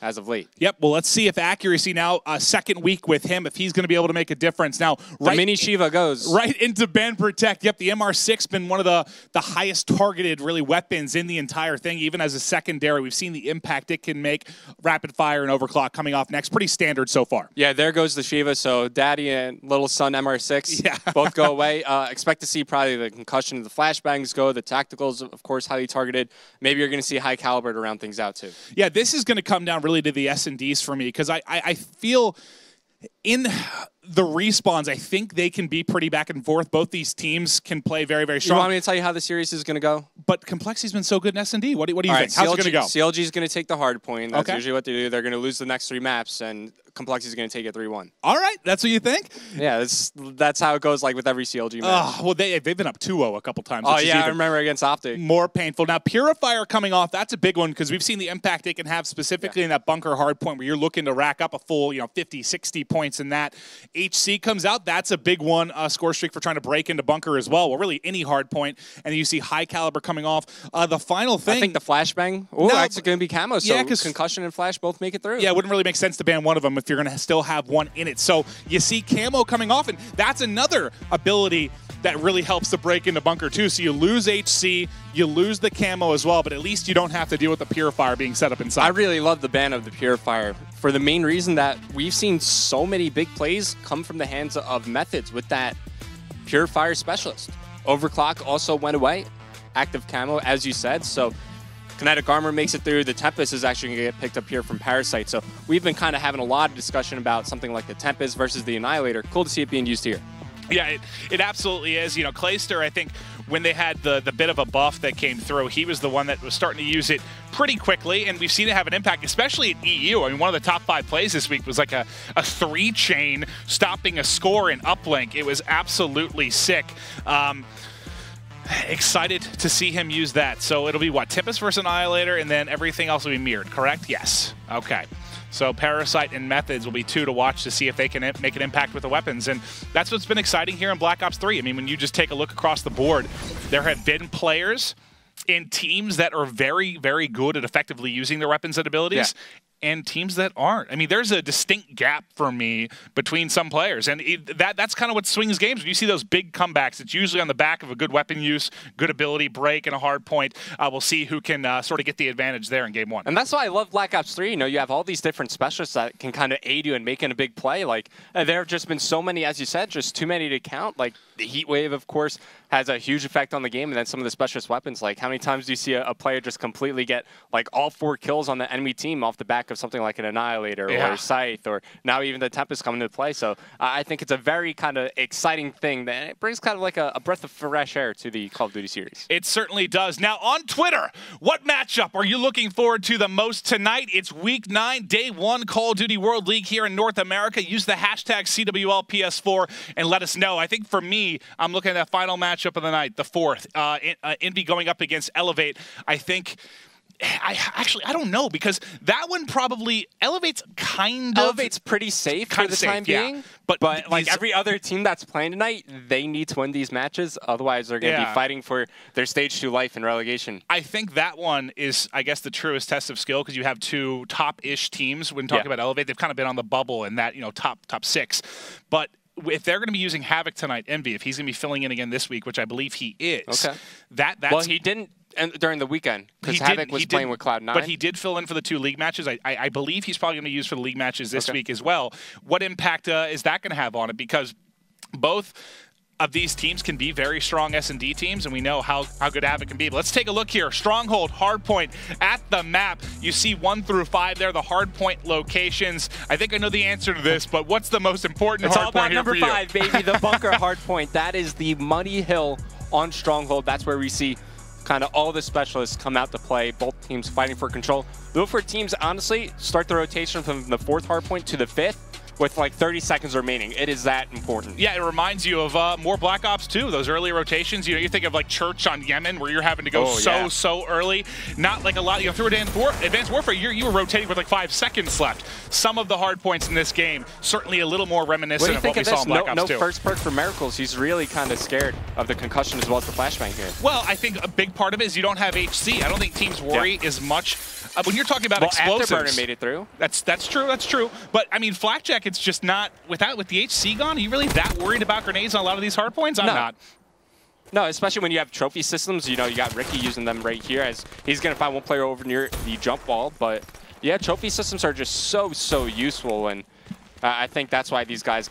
as of late. Yep. Well, let's see if accuracy now, second week with him, if he's going to be able to make a difference. Now, the mini Shiva goes right into band protect. Yep. The MR6 been one of the highest targeted really weapons in the entire thing, even as a secondary. We've seen the impact it can make. Rapid fire and overclock coming off next. Pretty standard so far. Yeah, there goes the Shiva. So daddy and little son MR6 both go away. Expect to see probably the concussion, the flashbangs go, the tacticals, of course, highly targeted. Maybe you're going to see high caliber to round things out too. Yeah, this is going to come down really to the S&Ds for me, because I feel in the respawns, I think they can be pretty back and forth. Both these teams can play very, very strong. You want me to tell you how the series is going to go? But complexity's been so good in S&D. What do you think? How's it going to go? CLG is going to take the hard point. That's usually what they do. They're going to lose the next 3 maps, and complexity is going to take it 3-1. All right, that's what you think? Yeah, that's how it goes. Like with every CLG match. Well, they've been up 2-0 a couple times. Oh yeah, I remember against Optic. More painful. Now Purifier coming off. That's a big one because we've seen the impact it can have specifically in that bunker hard point where you're looking to rack up a full 50, 60 points in that. HC comes out. That's a big one. Score streak for trying to break into bunker as well. Well, really any hard point. And you see high caliber coming off. The final thing. I think the flashbang. Oh, that's going to be camo. So concussion and flash both make it through. Yeah, it wouldn't really make sense to ban one of them if you're going to still have one in it. So you see camo coming off, and that's another ability that really helps to break into bunker too. So you lose HC, you lose the camo as well, but at least you don't have to deal with the Purifier being set up inside. I really love the ban of the Purifier for the main reason that we've seen so many big plays come from the hands of Methods with that Purifier specialist. Overclock also went away. Active camo, as you said, so Kinetic Armor makes it through. The Tempest is actually going to get picked up here from Parasite. So we've been kind of having a lot of discussion about something like the Tempest versus the Annihilator. Cool to see it being used here. Yeah, it absolutely is. Clayster, I think, when they had the bit of a buff that came through, he was the one that was starting to use it pretty quickly, and we've seen it have an impact, especially at EU. I mean, one of the top 5 plays this week was like a 3-chain stopping a score in uplink. It was absolutely sick. Excited to see him use that. So it'll be what? Tempest versus Annihilator, and then everything else will be mirrored, correct? Yes. Okay. So Parasite and Methods will be 2 to watch to see if they can make an impact with the weapons. And that's what's been exciting here in Black Ops 3. I mean, when you just take a look across the board, there have been players in teams that are very, very good at effectively using their weapons and abilities. Yeah. And teams that aren't. I mean, there's a distinct gap for me between some players. And that's kind of what swings games. When you see those big comebacks, it's usually on the back of a good weapon use, good ability, break, and a hard point. We'll see who can sort of get the advantage there in Game 1. And that's why I love Black Ops 3. You have all these different specialists that can kind of aid you in making a big play. Like, there have just been so many, as you said, just too many to count. Like, the Heat Wave, of course, has a huge effect on the game. And then some of the specialist weapons. Like, how many times do you see a player just completely get, like, all 4 kills on the enemy team off the back of something like an Annihilator or Scythe, or now even the Tempest coming into play. So I think it's a very kind of exciting thing that it brings kind of like a breath of fresh air to the Call of Duty series. It certainly does. Now on Twitter, what matchup are you looking forward to the most tonight? It's Week 9, Day 1, Call of Duty World League here in North America. Use the hashtag CWLPS4 and let us know. I think for me, I'm looking at that final matchup of the night, the 4th. Envy going up against Elevate. I think... I don't know, because that one probably Elevate's Elevate's pretty safe for the time being. But like every other team that's playing tonight, they need to win these matches. Otherwise, they're going to be fighting for their Stage 2 life in relegation. I think that one is, I guess, the truest test of skill, because you have 2 top-ish teams. When talking about Elevate, they've kind of been on the bubble in that, top 6. But if they're going to be using Havoc tonight, Envy, if he's going to be filling in again this week, which I believe he is, that's... Well, he didn't during the weekend, because Havoc was playing with Cloud9. But he did fill in for the 2 league matches. I believe he's probably going to use for the league matches this week as well. What impact is that going to have on it? Because both of these teams can be very strong S&D teams, and we know how good Havoc can be. But let's take a look here. Stronghold, Hardpoint at the map. You see 1 through 5 there, the Hardpoint locations. I think I know the answer to this, but what's the most important Hardpoint here for you? It's all about number 5, baby, the bunker Hardpoint. That is the Muddy Hill on Stronghold. That's where we see kind of all the specialists come out to play, both teams fighting for control. Though for teams, honestly, start the rotation from the 4th hardpoint to the 5th. with like 30 seconds remaining. It is that important. Yeah, it reminds you of more Black Ops 2, those early rotations. You know, you think of like Church on Yemen, where you're having to go so early. Not like a lot, you know, through Advanced Warfare, you were rotating with like 5 seconds left. Some of the hard points in this game, certainly a little more reminiscent of what we saw in Black Ops 2. No first perk for Miracles. He's really kind of scared of the concussion as well as the flashbang here. Well, I think a big part of it is you don't have HC. I don't think teams worry as much. When you're talking about explosives, Afterburner made it through. That's true. But I mean, Flakjack, it's just not with the HC gone. Are you really that worried about grenades on a lot of these hard points? I'm not. No, especially when you have trophy systems. You know, you got Ricky using them right here as he's going to find one player over near the jump wall. But yeah, trophy systems are just so useful, and I think that's why these guys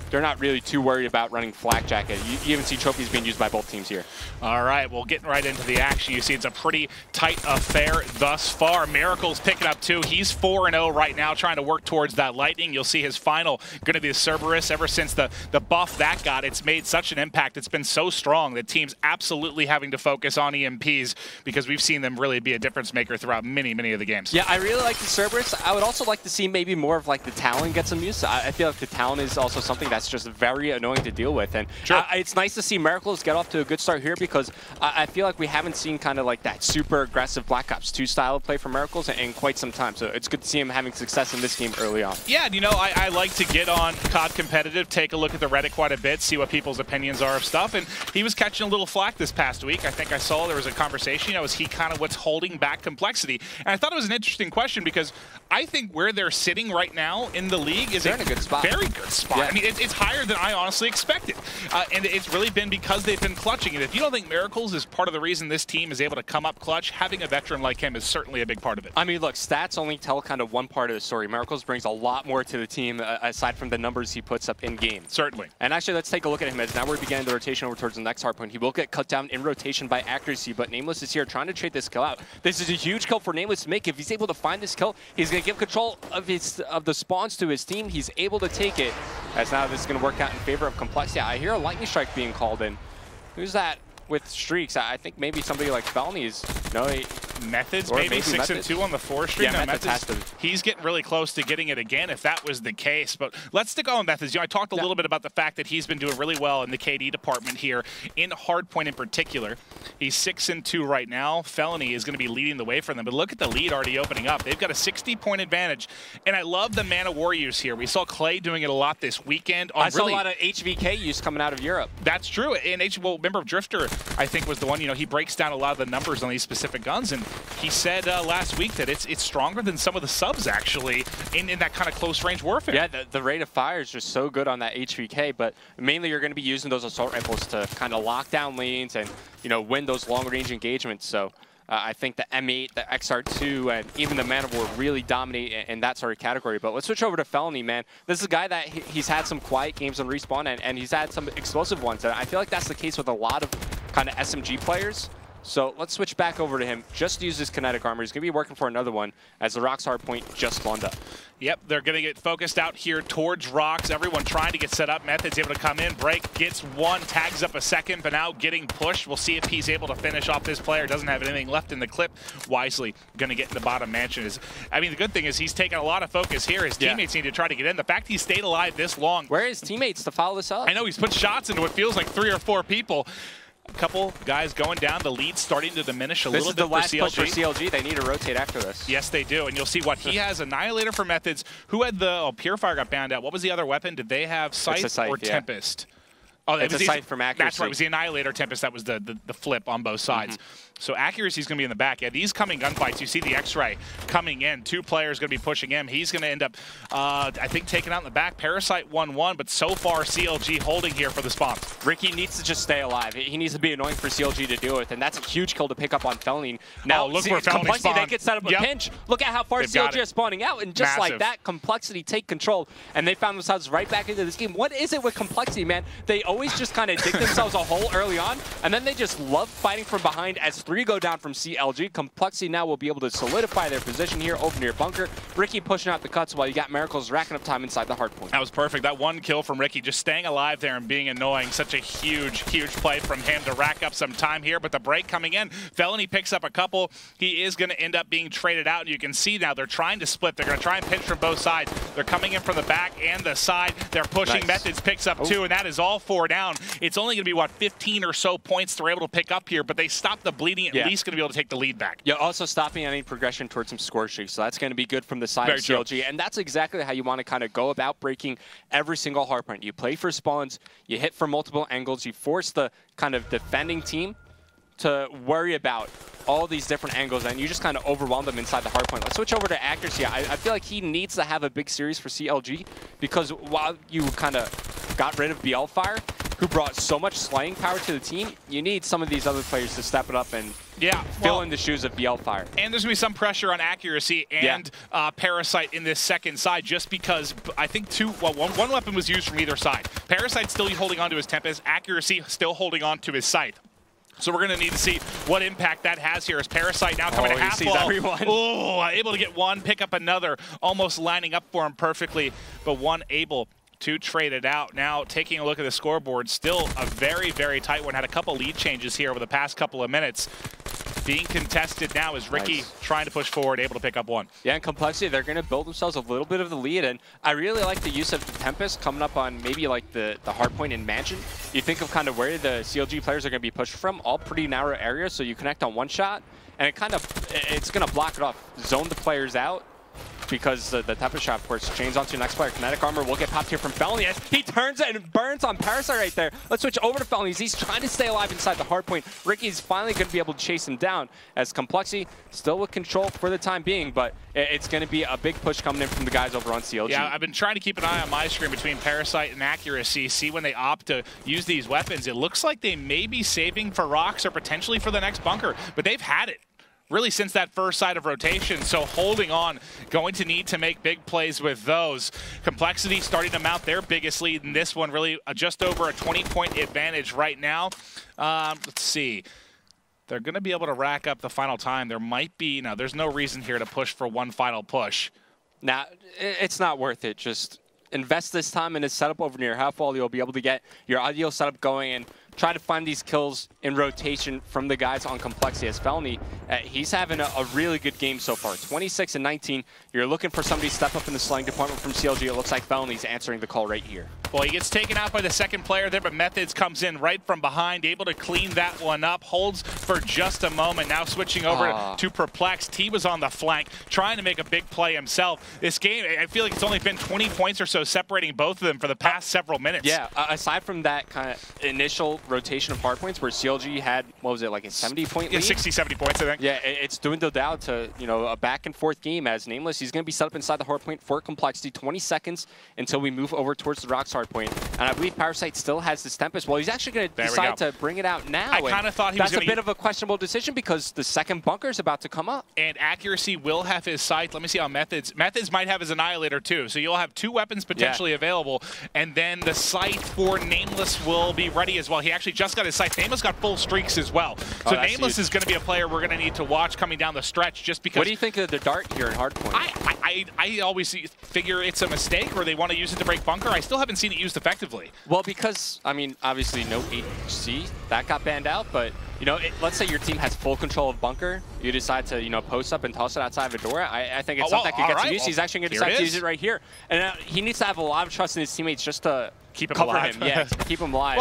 they're not really too worried about running Flak Jacket. You even see trophies being used by both teams here. All right, well, getting right into the action. You see it's a pretty tight affair thus far. Miracle's picking up 2. He's 4-0 right now, trying to work towards that Lightning. You'll see his final going to be the Cerberus. Ever since the buff that got, it's made such an impact. It's been so strong that teams absolutely having to focus on EMPs because we've seen them really be a difference maker throughout many of the games. Yeah, I really like the Cerberus. I would also like to see maybe more of like the Talon get some use. I feel like the Talon is also something that's just very annoying to deal with, and it's nice to see Miracles get off to a good start here because I feel like we haven't seen kind of like that super aggressive Black Ops 2 style of play from Miracles in quite some time, so it's good to see him having success in this game early on. Yeah, you know, I like to get on COD Competitive, take a look at the Reddit quite a bit, see what people's opinions are of stuff, and he was catching a little flack this past week. I think I saw there was a conversation, you know, is he kind of what's holding back compLexity? And I thought it was an interesting question because I think where they're sitting right now in the league is in a good spot. Very good spot. Yeah. I mean, it's higher than I honestly expected. And it's really been because they've been clutching it. If you don't think Miracles is part of the reason this team is able to come up clutch, having a veteran like him is certainly a big part of it. I mean, look, stats only tell kind of one part of the story. Miracles brings a lot more to the team aside from the numbers he puts up in game. Certainly. And actually, let's take a look at him as now we're beginning the rotation over towards the next hardpoint. He will get cut down in rotation by accuracy, but Nameless is here trying to trade this kill out. This is a huge kill for Nameless to make. If he's able to find this kill, he's going to give control of the spawns to his team. He's able to take it, as now this is going to work out in favor of compLexity. I hear a lightning strike being called in. Who's that with streaks? I think maybe somebody like Felny is. No, Methods, maybe 6-2 on the 4 streak. Yeah, no, Methods, he's getting really close to getting it again if that was the case. But let's stick on Methods. You know, I talked a little bit about the fact that he's been doing really well in the KD department here, in hardpoint in particular. He's 6-2 right now. Felony is going to be leading the way for them. But look at the lead already opening up. They've got a 60-point advantage. And I love the Man of War use here. We saw Clay doing it a lot this weekend. I saw a lot of HVK use coming out of Europe. That's true. And well, remember Drifter, I think, was the one, you know, he breaks down a lot of the numbers on these specific guns. And he said last week that it's stronger than some of the subs, actually, in that kind of close-range warfare. Yeah, the rate of fire is just so good on that HVK, but mainly you're going to be using those assault rifles to kind of lock down lanes and, you know, win those long-range engagements. So I think the M8, the XR2, and even the Man of War really dominate in that sort of category. But let's switch over to Felony, man. This is a guy that he's had some quiet games on Respawn, and he's had some explosive ones. And I feel like that's the case with a lot of kind of SMG players. So let's switch back over to him. Just use his kinetic armor. He's going to be working for another one as the Rocks hardpoint just spawned up. Yep, they're going to get focused out here towards Rocks. Everyone trying to get set up. Method's able to come in, break, gets one, tags up a second, but now getting pushed. We'll see if he's able to finish off this player. Doesn't have anything left in the clip. Wisely going to get in the bottom mansion. I mean, the good thing is he's taking a lot of focus here. His teammates need to try to get in. The fact he stayed alive this long. Where are his teammates to follow this up? I know he's put shots into what feels like 3 or 4 people. A couple guys going down. The lead starting to diminish a little bit for CLG. This is the last push for CLG. They need to rotate after this. Yes, they do. And you'll see what he has. Annihilator for Methods. Who had the... Purifier got banned out. What was the other weapon? Did they have Scythe or Tempest? Oh, it's a Scythe from accuracy. That's right. It was the Annihilator Tempest. That was the flip on both sides. So accuracy is going to be in the back. Yeah, these coming gunfights, you see the X-Ray coming in. 2 players going to be pushing him. He's going to end up, I think, taking out in the back. Parasite 1-1, but so far CLG holding here for the spawns. Ricky needs to just stay alive. He needs to be annoying for CLG to deal with, and that's a huge kill to pick up on Felony. Now, look where Felony spawned. They get set up a pinch. Look at how far CLG is spawning out, and just like that, compLexity take control, and they found themselves right back into this game. What is it with compLexity, man? They always always just kind of dig themselves a hole early on, and then they just love fighting from behind as 3 go down from CLG. compLexity now will be able to solidify their position here over near bunker. Ricky pushing out the cuts while you got Miracles racking up time inside the hard point. That was perfect. That 1 kill from Ricky, just staying alive there and being annoying. Such a huge play from him to rack up some time here, but the break coming in. Felony picks up a couple. He is going to end up being traded out, and you can see now they're trying to split. They're going to try and pinch from both sides. They're coming in from the back and the side. They're pushing. Nice. Methods picks up 2, and that is all 4 down. It's only going to be, what, 15 or so points they're able to pick up here, but they stop the bleeding, at least going to be able to take the lead back. Yeah, also stopping any progression towards some score streaks, so that's going to be good from the side of CLG, and that's exactly how you want to kind of go about breaking every single hardpoint. You play for spawns, you hit from multiple angles, you force the kind of defending team to worry about all these different angles, and you just kind of overwhelm them inside the hardpoint. Let's switch over to accuracy. I feel like he needs to have a big series for CLG, because while you kind of got rid of BLFire, who brought so much slaying power to the team, you need some of these other players to step it up and fill in the shoes of BLFire. And there's going to be some pressure on accuracy and Parasite in this second side, just because I think one weapon was used from either side. Parasite still holding on to his Tempest, accuracy still holding on to his Scythe. So we're going to need to see what impact that has here as Parasite now coming to half wall. Oh, able to get 1, pick up another, almost lining up for him perfectly, but 1 able to trade it out. Now taking a look at the scoreboard, still a very, very tight one. Had a couple lead changes here over the past couple of minutes. Being contested now is Ricky trying to push forward, able to pick up 1. Yeah, and compLexity, they're going to build themselves a little bit of the lead, and I really like the use of the Tempest coming up on maybe like the hard point in Mansion. You think of kind of where the CLG players are going to be pushed from, all pretty narrow areas, so you connect on 1 shot, and it's going to block it off, zone the players out, because the Tempest shot, of course, chains onto the next player. Kinetic armor will get popped here from Felony as he turns it and burns on Parasite right there. Let's switch over to Felony. He's trying to stay alive inside the hard point. Ricky's finally going to be able to chase him down as compLexity still with control for the time being, but it's going to be a big push coming in from the guys over on CLG. Yeah, I've been trying to keep an eye on my screen between Parasite and accuracy, see when they opt to use these weapons. It looks like they may be saving for rocks or potentially for the next bunker, but they've had it really since that first side of rotation, so holding on, going to need to make big plays with those. compLexity starting to mount their biggest lead in this one, really just over a 20-point advantage right now. Let's see. They're going to be able to rack up the final time. There might be, no, there's no reason here to push for 1 final push. Now, it's not worth it. Just invest this time in a setup over near half wall. You'll be able to get your ideal setup going and try to find these kills in rotation from the guys on compLexity. As Felony, he's having a really good game so far. 26 and 19. You're looking for somebody to step up in the slaying department from CLG. It looks like Felony's answering the call right here. Well, he gets taken out by the second player there, but Methods comes in right from behind, able to clean that one up, holds for just a moment. Now switching over to Perplexed. He was on the flank, trying to make a big play himself. This game, I feel like it's only been 20 points or so separating both of them for the past several minutes. Yeah, aside from that kind of initial rotation of hardpoints where CLG had, what was it, like a 70-point lead? Yeah, 60, 70 points, I think. Yeah, it's dwindled down to, you know, a back-and-forth game as Nameless. He's going to be set up inside the hardpoint for compLexity. 20 seconds until we move over towards the Rocks hardpoint. And I believe Parasite still has this Tempest. Well, he's actually going to decide to bring it out now. I kind of thought he was That's a bit of a questionable decision because the second bunker is about to come up. And accuracy will have his Scythe. Let me see how Methods. Methods might have his Annihilator too. So you'll have 2 weapons potentially available. And then the Scythe for Nameless will be ready as well. He actually just got his Scythe. Nameless got full streaks as well. So Nameless is going to be a player we're going to need to watch coming down the stretch just because. What do you think of the dart here in hardpoint? I always figure it's a mistake or they want to use it to break bunker. I still haven't seen it used effectively. Well, because, I mean, obviously no HC, that got banned out, but, you know, let's say your team has full control of bunker. You decide to, you know, post up and toss it outside of a door. I think it's something that could get some use. He's actually going to decide to use it right here. And he needs to have a lot of trust in his teammates just to keep him cover alive. him. Yeah, keep him alive.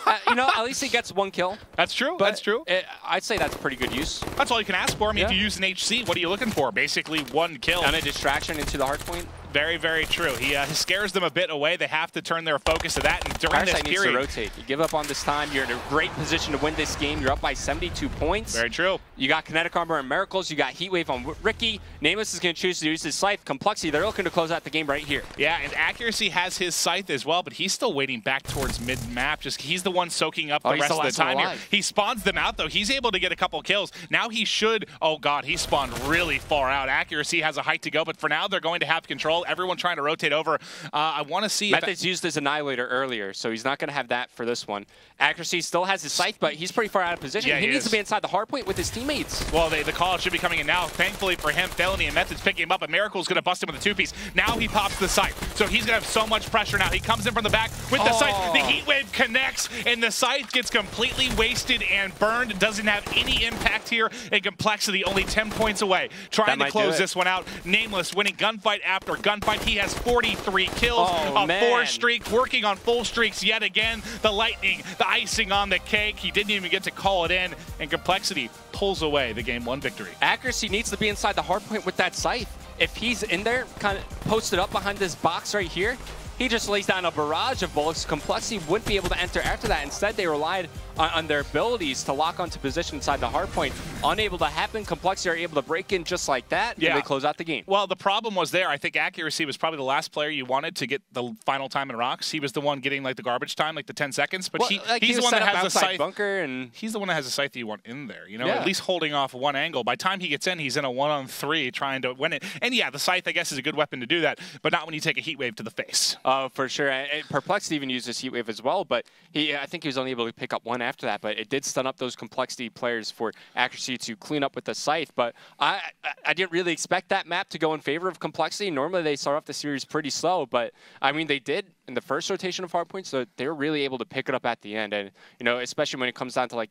And, you know, at least he gets 1 kill. That's true. But that's true. I'd say that's pretty good use. That's all you can ask for. I mean, if you use an HC, what are you looking for? Basically 1 kill. And a distraction into the hardpoint. Very, very true. He scares them a bit away. They have to turn their focus to that. And during this period, needs to rotate. You give up on this time, you're in a great position to win this game. You're up by 72 points. Very true. You got Kinetic Armor and Miracles. You got Heatwave on Ricky. Nameless is going to choose to use his Scythe. compLexity, they're looking to close out the game right here. Yeah, and Accuracy has his Scythe as well, but he's still waiting back towards mid-map. Just he's the one soaking up the rest of the time here. He spawns them out, though. He's able to get a couple kills. Now he should, oh god, he spawned really far out. Accuracy has a height to go, but for now they're going to have control. field, everyone trying to rotate over. I want to see Methods used his Annihilator earlier, so he's not going to have that for this one. Accuracy still has his Scythe, but he's pretty far out of position. Yeah, he needs to be inside the hardpoint with his teammates. Well, the call should be coming in now. Thankfully for him, Felony and Methods picking him up, and Miracle's going to bust him with a two-piece. Now he pops the Scythe, so he's going to have so much pressure now. He comes in from the back with the Scythe. The Heat Wave connects, and the Scythe gets completely wasted and burned. Doesn't have any impact here in complexity, only 10 points away. Trying to close this one out. Nameless winning gunfight after gunfight. He has 43 kills, a 4 streak, working on full streaks yet again. The lightning, the icing on the cake. He didn't even get to call it in, and complexity pulls away the game 1 victory. Accuracy needs to be inside the hardpoint with that Scythe. If he's in there, kind of posted up behind this box right here, he just lays down a barrage of bullets. Complexity wouldn't be able to enter after that. Instead, they relied on their abilities to lock onto position inside the hardpoint. Unable to happen, Complexity are able to break in just like that, and they close out the game. Well, the problem was there. I think Accuracy was probably the last player you wanted to get the final time in rocks. He was the one getting like the garbage time, like the 10 seconds. But he's the one that has the Scythe bunker, and he's the one that has the Scythe that you want in there. You know, at least holding off one angle. By the time he gets in, he's in a 1-on-3 trying to win it. And yeah, the Scythe I guess is a good weapon to do that, but not when you take a Heat Wave to the face. Oh, for sure. And Perplexity even used this Heat Wave as well, but I think he was only able to pick up one after that. But it did stun up those Complexity players for Accuracy to clean up with the Scythe. But I didn't really expect that map to go in favor of Complexity. Normally they start off the series pretty slow, but I mean they did in the first rotation of hardpoint, so they were really able to pick it up at the end. And you know, especially when it comes down to like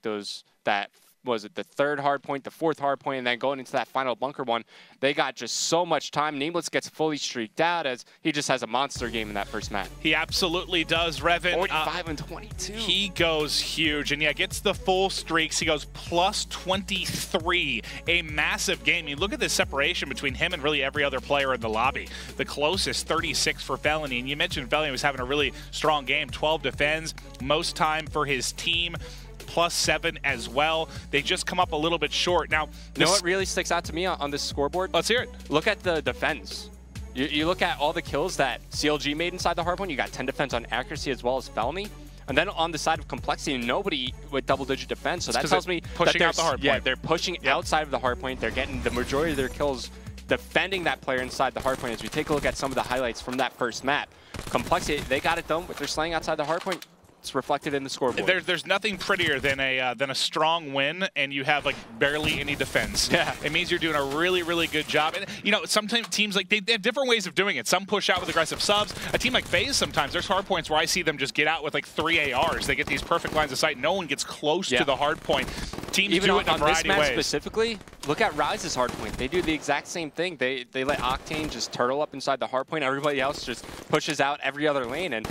was it the 3rd hardpoint, the 4th hardpoint, and then going into that final bunker one, they got just so much time. Nameless gets fully streaked out as he just has a monster game in that first map. He absolutely does, Revan. 45 and 22. He goes huge, and yeah, gets the full streaks. He goes plus 23, a massive game. You look at the separation between him and really every other player in the lobby. The closest, 36 for Felony, and you mentioned Felony was having a really strong game. 12 defends, most time for his team. +7 as well. They just come up a little bit short. Now, you know what really sticks out to me on this scoreboard? Let's hear it. Look at the defense. You look at all the kills that CLG made inside the hardpoint. You got 10 defense on Accuracy as well as Felony. And then on the side of Complexity, nobody with double-digit defense. So that tells me pushing that out the hardpoint. Yeah, they're pushing outside of the hardpoint. They're getting the majority of their kills defending that player inside the hardpoint. As we take a look at some of the highlights from that first map, Complexity, they got it done with their slaying outside the hardpoint. It's reflected in the scoreboard. There's nothing prettier than a strong win, and you have like barely any defense. Yeah, it means you're doing a really, really good job. And you know, sometimes teams like they have different ways of doing it. Some push out with aggressive subs. A team like FaZe, sometimes there's hard points where I see them just get out with like 3 ARs. They get these perfect lines of sight. No one gets close to the hard point. Teams even do it in a variety of ways. Specifically, look at Rise's hard point. They do the exact same thing. They let Octane just turtle up inside the hard point. Everybody else just pushes out every other lane, and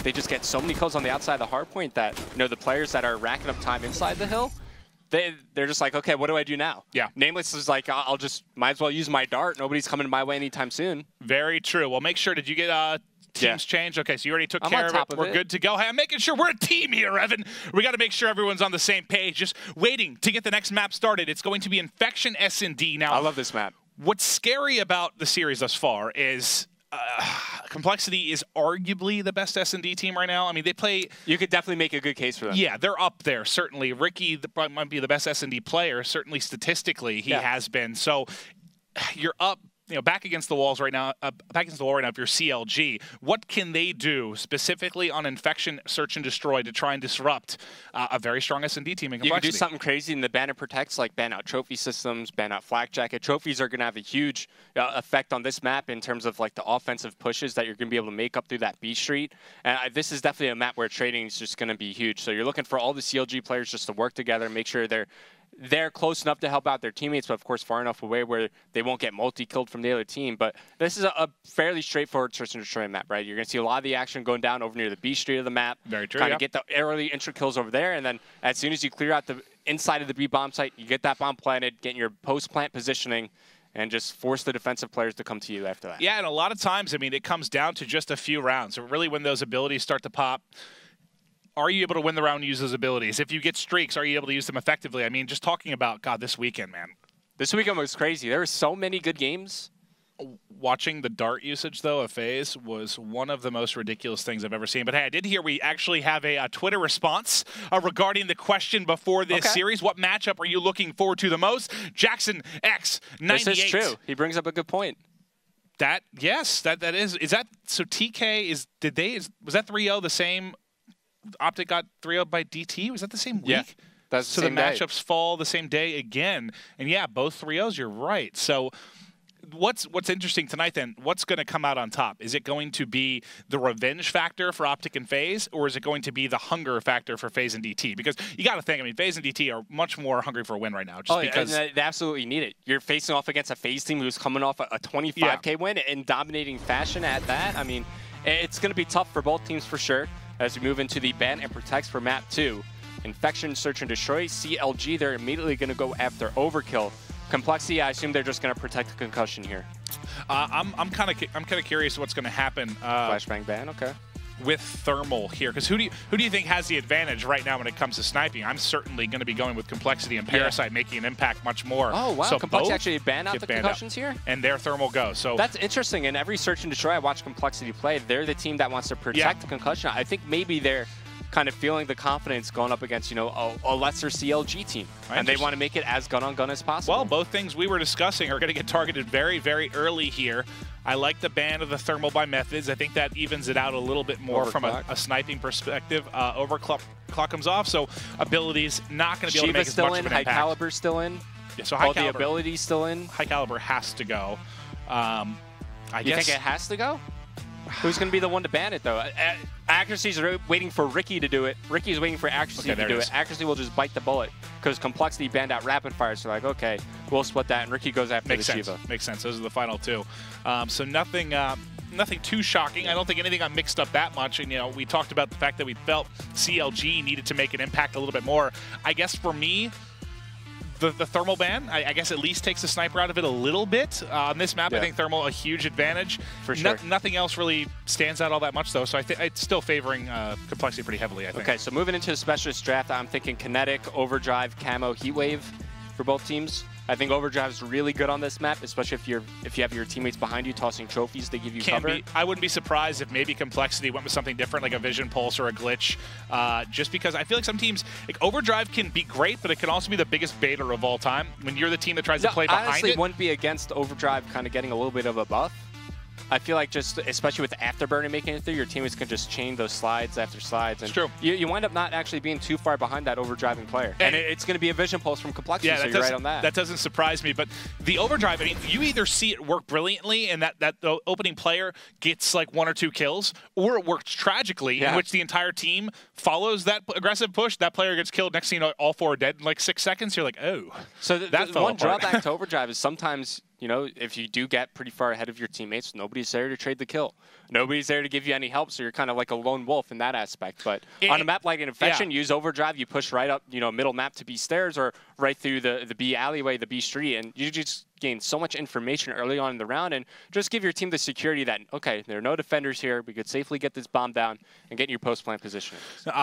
they just get so many kills on the outside of the hard point that, you know, the players that are racking up time inside the hill, they're just like, okay, what do I do now? Yeah. Nameless is like, I'll just might as well use my dart. Nobody's coming my way anytime soon. Very true. Well, make sure, did you get teams change? Okay, so you already took care of it. We're good to go. Hey, I'm making sure we're a team here, Evan. We got to make sure everyone's on the same page. Just waiting to get the next map started. It's going to be Infection S&D. Now, I love this map. What's scary about the series thus far is Complexity is arguably the best S&D team right now. I mean, they play... You could definitely make a good case for them. Yeah, they're up there, certainly. Ricky might be the best S&D player, certainly statistically he has been. So you're up, you know, back against the walls right now, back against the wall right now if you're CLG. What can they do specifically on Infection, Search, and Destroy to try and disrupt a very strong S&D team in Complexity? You can do something crazy in the ban and protects, like ban out trophy systems, ban out flak jacket. Trophies are going to have a huge effect on this map in terms of like the offensive pushes that you're going to be able to make up through that B Street. And this is definitely a map where trading is just going to be huge. So you're looking for all the CLG players just to work together, make sure they're close enough to help out their teammates, but of course far enough away where they won't get multi-killed from the other team. But this is a fairly straightforward search and destroy map, right? You're going to see a lot of the action going down over near the B Street of the map. Very true. Kind of get the early intra kills over there, and then as soon as you clear out the inside of the B bomb site, you get that bomb planted, get in your post-plant positioning, and just force the defensive players to come to you after that. Yeah, and a lot of times, I mean, it comes down to just a few rounds. So really when those abilities start to pop, are you able to win the round and use those abilities? If you get streaks, are you able to use them effectively? I mean, just talking about, God, this weekend, man. This weekend was crazy. There were so many good games. Watching the dart usage, though, of FaZe was one of the most ridiculous things I've ever seen. But hey, I did hear we actually have a Twitter response regarding the question before this series. What matchup are you looking forward to the most? Jackson X98. This is true. He brings up a good point. Yes, that is. Is that so? TK was that 3-0 the same? Optic got 3-0 by DT. Was that the same week? Yeah, that's so the the same day. matchups fall the same day again. And yeah, both 3-0s. You're right. So what's interesting tonight then? What's going to come out on top? Is it going to be the revenge factor for Optic and FaZe, or is it going to be the hunger factor for FaZe and DT? Because you got to think, I mean, FaZe and DT are much more hungry for a win right now. Just because they absolutely need it. You're facing off against a FaZe team who's coming off a 25K win in dominating fashion at that. I mean, it's going to be tough for both teams for sure as we move into the ban and protects for map 2. Infection, Search and Destroy, CLG, they're immediately going to go after Overkill. compLexity, I assume they're just going to protect the concussion here. I'm kind of curious what's going to happen. Flashbang ban, okay. With Thermal here, because who do you think has the advantage right now when it comes to sniping? I'm certainly going to be going with compLexity and Parasite making an impact much more. Oh wow, so compLexity actually banned out the concussions here, and their Thermal go. So that's interesting. And every Search and Destroy I watch compLexity play, they're the team that wants to protect the concussion. I think maybe they're kind of feeling the confidence going up against, a lesser CLG team. And they want to make it as gun-on-gun as possible. Well, both things we were discussing are going to get targeted very, very early here. I like the ban of the Thermal by Methods. I think that evens it out a little bit more from a sniping perspective. Overclock comes off, so abilities not going to be able to make as much of an impact. High Caliber still in. Yeah, so High Caliber, the abilities still in. High Caliber has to go. You think it has to go? Who's going to be the one to ban it, though? Accuracy's waiting for Ricky to do it. Ricky's waiting for Accuracy to do it. Accuracy will just bite the bullet because compLexity banned out Rapid Fire. So like, okay, we'll split that, and Ricky goes after the Shiva. Makes sense. Those are the final two. So nothing too shocking. I don't think anything got mixed up that much. And, we talked about the fact that we felt CLG needed to make an impact a little bit more. I guess for me, the Thermal ban, I guess at least takes the sniper out of it a little bit. On this map, I think Thermal a huge advantage. For sure. Nothing else really stands out all that much, though, so I think it's still favoring compLexity pretty heavily, I think. Okay, so moving into the Specialist draft, I'm thinking Kinetic, Overdrive, Camo, Heatwave for both teams. I think Overdrive is really good on this map, especially if you have your teammates behind you tossing trophies to give you cover. I wouldn't be surprised if maybe compLexity went with something different, like a Vision Pulse or a Glitch, just because I feel like some teams, like Overdrive can be great, but it can also be the biggest baiter of all time when you're the team that tries to play behind it. I honestly wouldn't be against Overdrive kind of getting a little bit of a buff. I feel like just, especially with Afterburner making it through, your teammates can just chain those slides after slides. And it's true. You wind up not actually being too far behind that overdriving player. And it's going to be a Vision Pulse from compLexity, so you're right on that. That doesn't surprise me, but the Overdrive, I mean, you either see it work brilliantly and that the opening player gets like 1 or 2 kills, or it works tragically in which the entire team follows that aggressive push, that player gets killed, next thing you know, all 4 are dead in like 6 seconds. You're like, oh. So the one drawback to Overdrive is sometimes, if you do get pretty far ahead of your teammates, nobody's there to trade the kill. Nobody's there to give you any help, so you're kind of like a lone wolf in that aspect. But on a map like an Infection, use Overdrive, you push right up, middle map to B stairs or right through the B alleyway, the B street, and you just gain so much information early on in the round and just give your team the security that, okay, there are no defenders here, we could safely get this bomb down and get in your post-plant position.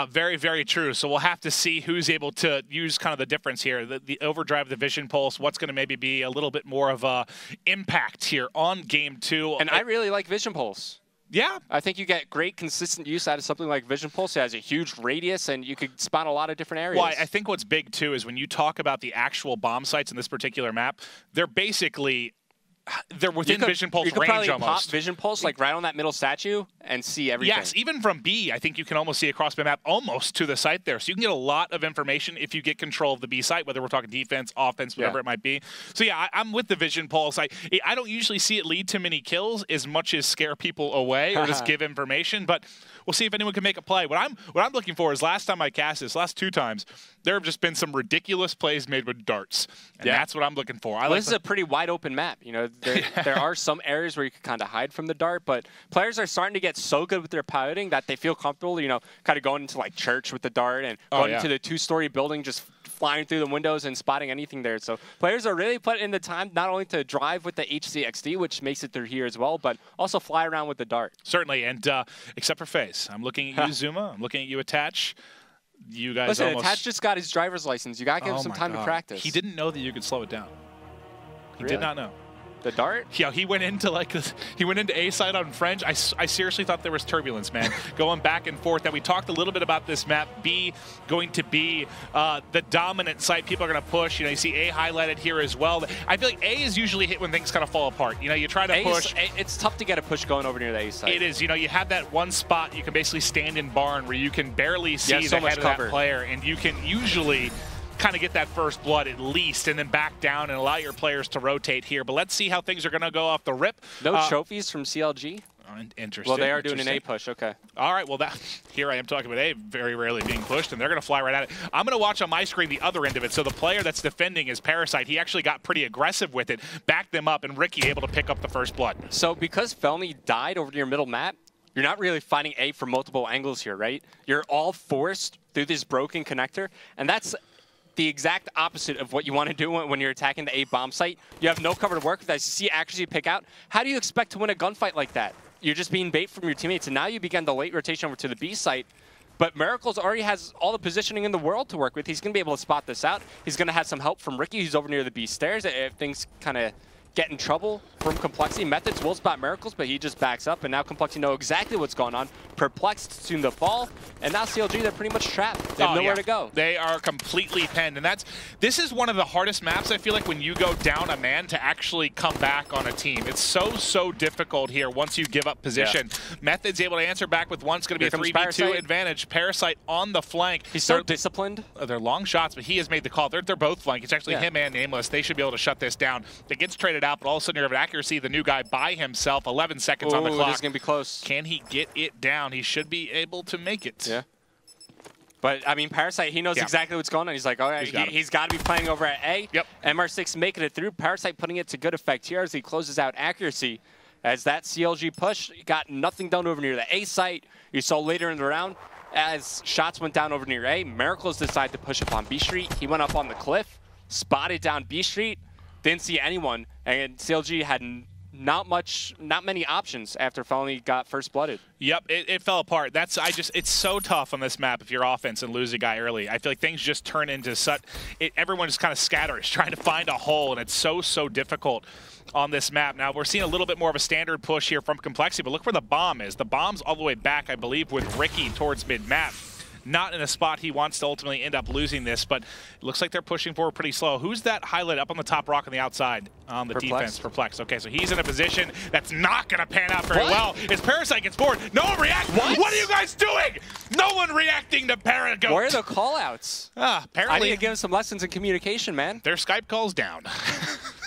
Very, very true. So we'll have to see who's able to use kind of the difference here. The Overdrive, the Vision Pulse, what's going to maybe be a little bit more of a impact here on Game 2. And I really like Vision Pulse. Yeah. I think you get great consistent use out of something like Vision Pulse. It has a huge radius, and you could spot a lot of different areas. Well, I think what's big, too, is when you talk about the actual bomb sites in this particular map, they're basically... They're within Vision Pulse range almost. You could probably pop Vision Pulse like right on that middle statue and see everything. Yes, even from B, I think you can almost see across the map almost to the site there. So you can get a lot of information if you get control of the B site, whether we're talking defense, offense, whatever it might be. So yeah, I'm with the Vision Pulse. I don't usually see it lead to many kills as much as scare people away or just give information, but we'll see if anyone can make a play. What I'm looking for is last time I cast this, last 2 times, there have just been some ridiculous plays made with darts. And that's what I'm looking for. This is a pretty wide open map. There are some areas where you can kind of hide from the dart, but players are starting to get so good with their piloting that they feel comfortable, kind of going into like church with the dart and going into the 2-story building, just flying through the windows and spotting anything there. So players are really putting in the time not only to drive with the HCXD, which makes it through here as well, but also fly around with the dart. Certainly, and except for FaZe. I'm looking at you, Zuma. I'm looking at you, Attach. You guys Listen, Attach just got his driver's license. You got to give him some time to practice. He didn't know that you could slow it down. He did not know. The dart? Yeah, he went into A side on French. I seriously thought there was turbulence, man, going back and forth. And we talked a little bit about this map. B going to be the dominant site. People are going to push. You know, you see A highlighted here as well. I feel like A is usually hit when things kind of fall apart. You know, you try to push. It's tough to get a push going over near the A side. It is. You know, you have that one spot you can basically stand in barn where you can barely see so the head of cover. that player, and you can usually kind of get that first blood at least, and then back down and allow your players to rotate here. But let's see how things are going to go off the rip. No trophies from CLG? Interesting. Well, they are doing an A push, okay. All right, well, here I am talking about A very rarely being pushed, and they're going to fly right at it. I'm going to watch on my screen the other end of it. So the player that's defending is Parasite. He actually got pretty aggressive with it, backed them up, and Ricky able to pick up the first blood. So because Felny died over your middle map, you're not really fighting A from multiple angles here, right? You're all forced through this broken connector, and that's the exact opposite of what you want to do when you're attacking the A bomb site. You have no cover to work with. As you see accuracy pick out, how do you expect to win a gunfight like that? You're just being bait from your teammates, and now you begin the late rotation over to the B site. But Miracles already has all the positioning in the world to work with. He's going to be able to spot this out. He's going to have some help from Ricky, who's over near the B stairs. If things kind of get in trouble from compLexity, Methods will spot Miracles, but he just backs up, and now compLexity know exactly what's going on. Perplexed, soon to fall, and now CLG, they're pretty much trapped. They have nowhere to go. They are completely penned, and this is one of the hardest maps, I feel like, when you go down a man to actually come back on a team. It's so difficult here once you give up position. Yeah. Methods able to answer back with one. It's going to be a 3v2 advantage. Parasite on the flank. He's so disciplined. They're long shots, but he has made the call. They're both flank. It's actually him and Nameless. They should be able to shut this down. It gets traded out, but all of a sudden you have an accuracy. The new guy by himself, 11 seconds on the clock. This is going to be close. Can he get it down? He should be able to make it. Yeah. But, I mean, Parasite, he knows exactly what's going on. He's like, all right, he's got to be playing over at A. Yep. MR6 making it through. Parasite putting it to good effect here as he closes out accuracy. As that CLG push got nothing done over near the A site. You saw later in the round, as shots went down over near A, Miracles decided to push up on B Street. He went up on the cliff, spotted down B Street, didn't see anyone, and CLG had not many options after Felony got first blooded. Yep, it fell apart. It's so tough on this map if you're offense and lose a guy early. I feel like things just turn into everyone just kind of scatters, trying to find a hole, and it's so difficult on this map. Now, we're seeing a little bit more of a standard push here from compLexity, but look where the bomb is. The bomb's all the way back, I believe, with Ricky towards mid-map. Not in a spot he wants to ultimately end up losing this, but it looks like they're pushing forward pretty slow. Who's that highlight up on the top rock on the outside on the defense? Perplexed. Okay, so he's in a position that's not going to pan out very well. As Parasite gets forward, no one reacts. What are you guys doing? No one reacting to Parasite. Where are the call-outs? Apparently, I need to give him some lessons in communication, man. Their Skype call's down.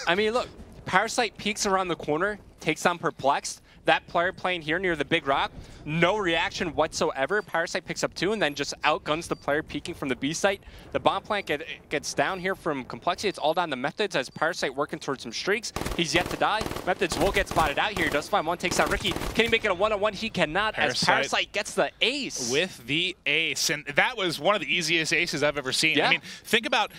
I mean, look, Parasite peeks around the corner, takes on Perplexed. That player playing here near the big rock, no reaction whatsoever. Parasite picks up 2 and then just outguns the player peeking from the B site. The bomb plant gets down here from compLexity. It's all down to Methods as Parasite working towards some streaks. He's yet to die. Methods will get spotted out here. He does find one, takes out Ricky. Can he make it a one-on-one? He cannot, as Parasite gets the ace. With the ace, and that was one of the easiest aces I've ever seen. Yeah. I mean, think about,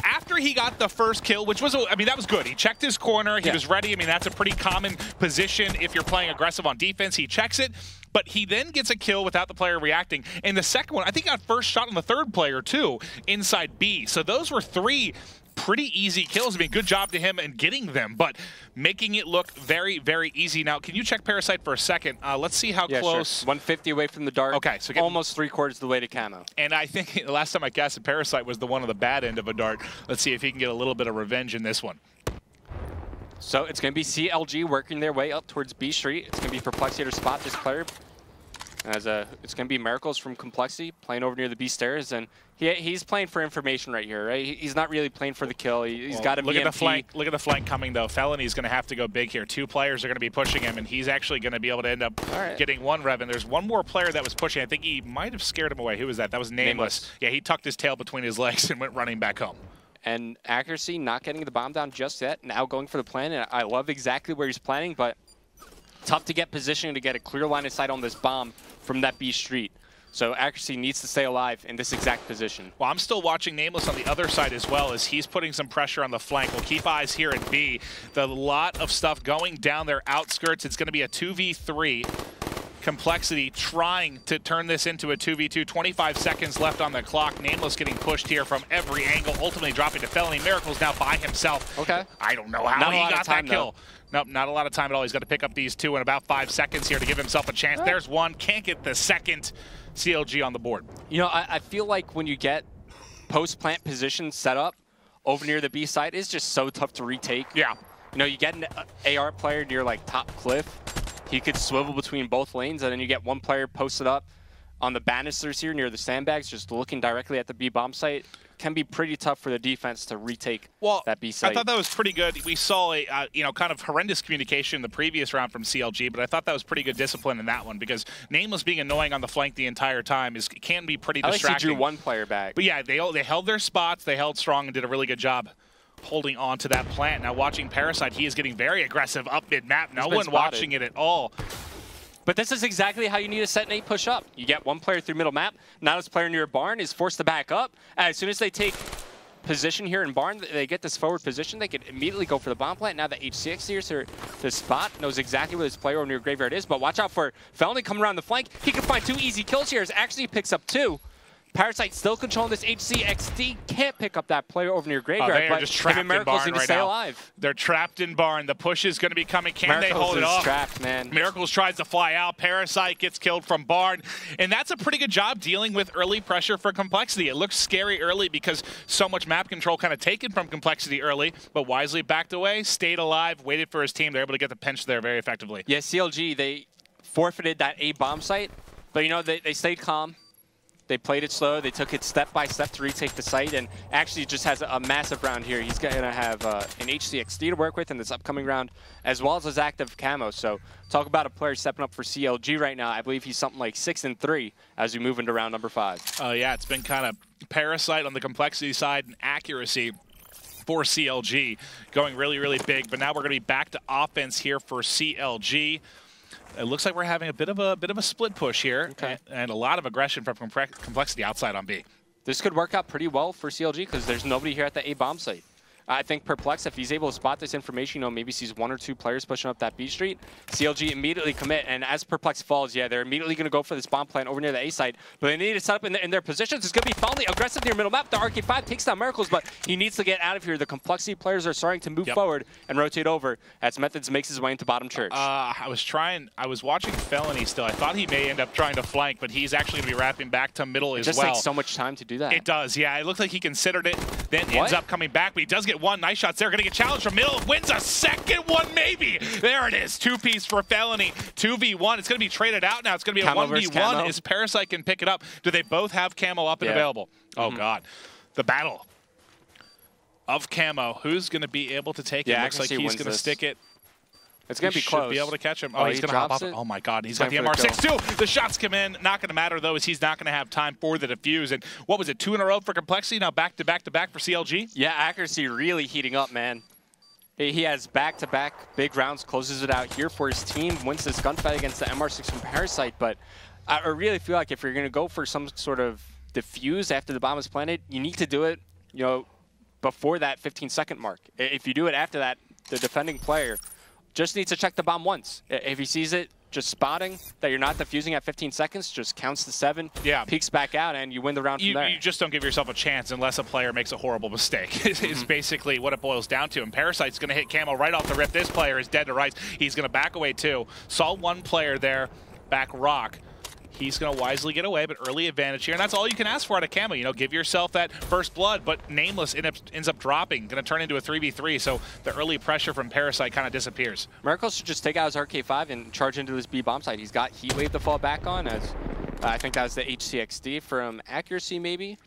after he got the first kill, which was, I mean, that was good. He checked his corner. He was ready. I mean, that's a pretty common position if you're playing aggressive on defense. He checks it, but he then gets a kill without the player reacting. And the second one, I think, got first shot on the third player too, inside B. So those were 3 pretty easy kills. I mean, good job to him in getting them, but making it look very easy. Now, can you check Parasite for a second? Let's see how close. Sure. 150 away from the dart. Okay, so almost 3/4 of the way to camo. And I think the last time I guessed, Parasite was the one on the bad end of a dart. Let's see if he can get a little bit of revenge in this one. So it's going to be CLG working their way up towards B Street. It's going to be Perplexity to spot this player. It's going to be Miracles from compLexity playing over near the B stairs, and he's playing for information right here, right? He's not really playing for the kill. He's got a look BMP. at the flank. Look at the flank coming though. Felony's going to have to go big here. 2 players are going to be pushing him, and he's actually going to be able to end up getting 1 rev. And there's one more player that was pushing. I think he might have scared him away. Who was that? That was Nameless. Yeah, he tucked his tail between his legs and went running back home. And accuracy, not getting the bomb down just yet. Now going for the plan, and I love exactly where he's planning, but tough to get positioning to get a clear line of sight on this bomb from that B Street. So accuracy needs to stay alive in this exact position. Well, I'm still watching Nameless on the other side as well, as he's putting some pressure on the flank. We'll keep eyes here at B. A lot of stuff going down their outskirts. It's going to be a 2v3. compLexity trying to turn this into a 2v2. 25 seconds left on the clock. Nameless getting pushed here from every angle, ultimately dropping to Felony. Miracle's now by himself. Okay. I don't know how he got that kill. Nope, not a lot of time at all. He's got to pick up these two in about 5 seconds here to give himself a chance. There's one. Can't get the second. CLG on the board. You know, I feel like when you get post-plant position set up over near the B side, it's just so tough to retake. Yeah. You know, you get an AR player near like top cliff. He could swivel between both lanes, and then you get one player posted up on the banisters here near the sandbags, just looking directly at the B bomb site. Can be pretty tough for the defense to retake that B site. I thought that was pretty good. We saw a kind of horrendous communication in the previous round from CLG, but I thought that was pretty good discipline in that one because Nameless being annoying on the flank the entire time can be pretty distracting. At least he drew one player back. But yeah, they held their spots, they held strong, and did a really good job holding on to that plant. Now watching Parasite, he is getting very aggressive up mid-map. No one watching it at all. But this is exactly how you need to set an 8 push up. You get one player through middle map. Now this player near barn is forced to back up. As soon as they take position here in barn, they get this forward position, they can immediately go for the bomb plant. Now the HCX here, so the spot knows exactly where this player over near graveyard is. But watch out for Felony coming around the flank. He can find 2 easy kills here. Actually, he picks up 2. Parasite still controlling this HCXD. Can't pick up that player over near graveyard. They are just trapped in barn right now. Alive. They're trapped in barn. The push is going to be coming. Can they hold it off? Trapped, man. Miracles tries to fly out. Parasite gets killed from barn. And that's a pretty good job dealing with early pressure for compLexity. It looks scary early because so much map control kind of taken from compLexity early, but wisely backed away, stayed alive, waited for his team. They're able to get the pinch there very effectively. Yeah, CLG, they forfeited that A bomb site, but you know, they stayed calm. They played it slow. They took it step by step to retake the site, and actually just has a massive round here. He's going to have an HCXD to work with in this upcoming round, as well as his active camo. So talk about a player stepping up for CLG right now. I believe he's something like 6-3 as we move into round number 5. Yeah, it's been kind of Parasite on the compLexity side and accuracy for CLG going really, really big. But now we're going to be back to offense here for CLG. It looks like we're having a bit of a split push here, and a lot of aggression from compLexity outside on B. This could work out pretty well for CLG because there's nobody here at the A bomb site. I think Perplex, if he's able to spot this information, you know, maybe sees 1 or 2 players pushing up that B street, CLG immediately commit, and as Perplex falls, yeah, they're immediately going to go for this bomb plant over near the A site, but they need to set up in their positions. It's going to be Felony aggressive near middle map. The RK5 takes down Miracles, but he needs to get out of here. The compLexity players are starting to move forward and rotate over as Methods makes his way into bottom church. I was watching Felony still. I thought he may end up trying to flank, but he's actually going to be wrapping back to middle as well. It just takes so much time to do that. It does, yeah. It looks like he considered it, then ends up coming back, but he does get 1. Nice shots there. Get challenged from middle, wins a second one maybe. There it is, 2-piece for Felony, 2v1. It's going to be traded out now. It's going to be a 1v1 as Parasite can pick it up. Do they both have camo up and available? Oh God, the battle of camo. Who's going to be able to take it? Looks like he's going to stick it. It's going to be close. Should be able to catch him. Oh, he's going to hop up. Oh my God, he's got the MR6 too. The shots come in. Not going to matter though, as he's not going to have time for the defuse. And what was it, 2 in a row for compLexity? Now back to back to back for CLG. Yeah, accuracy really heating up, man. He has back-to-back big rounds, closes it out here for his team, wins this gunfight against the MR6 from Parasite. But I really feel like if you're going to go for some sort of defuse after the bomb is planted, you need to do it, you know, before that 15-second mark. If you do it after that, the defending player just needs to check the bomb once. If he sees it, just spotting that you're not defusing at 15 seconds, just counts to 7, peeks back out, and you win the round from there. You just don't give yourself a chance unless a player makes a horrible mistake. Is basically what it boils down to. And Parasite's going to hit camo right off the rip. This player is dead to rights. He's going to back away too. Saw 1 player there, back rock. He's going to wisely get away, but early advantage here. And that's all you can ask for out of camo. You know, give yourself that first blood, but Nameless ends up dropping. Going to turn into a 3v3, so the early pressure from Parasite kind of disappears. Miracles should just take out his RK5 and charge into this B bomb site. He's got Heat Wave to fall back on, as I think that was the HCXD from accuracy maybe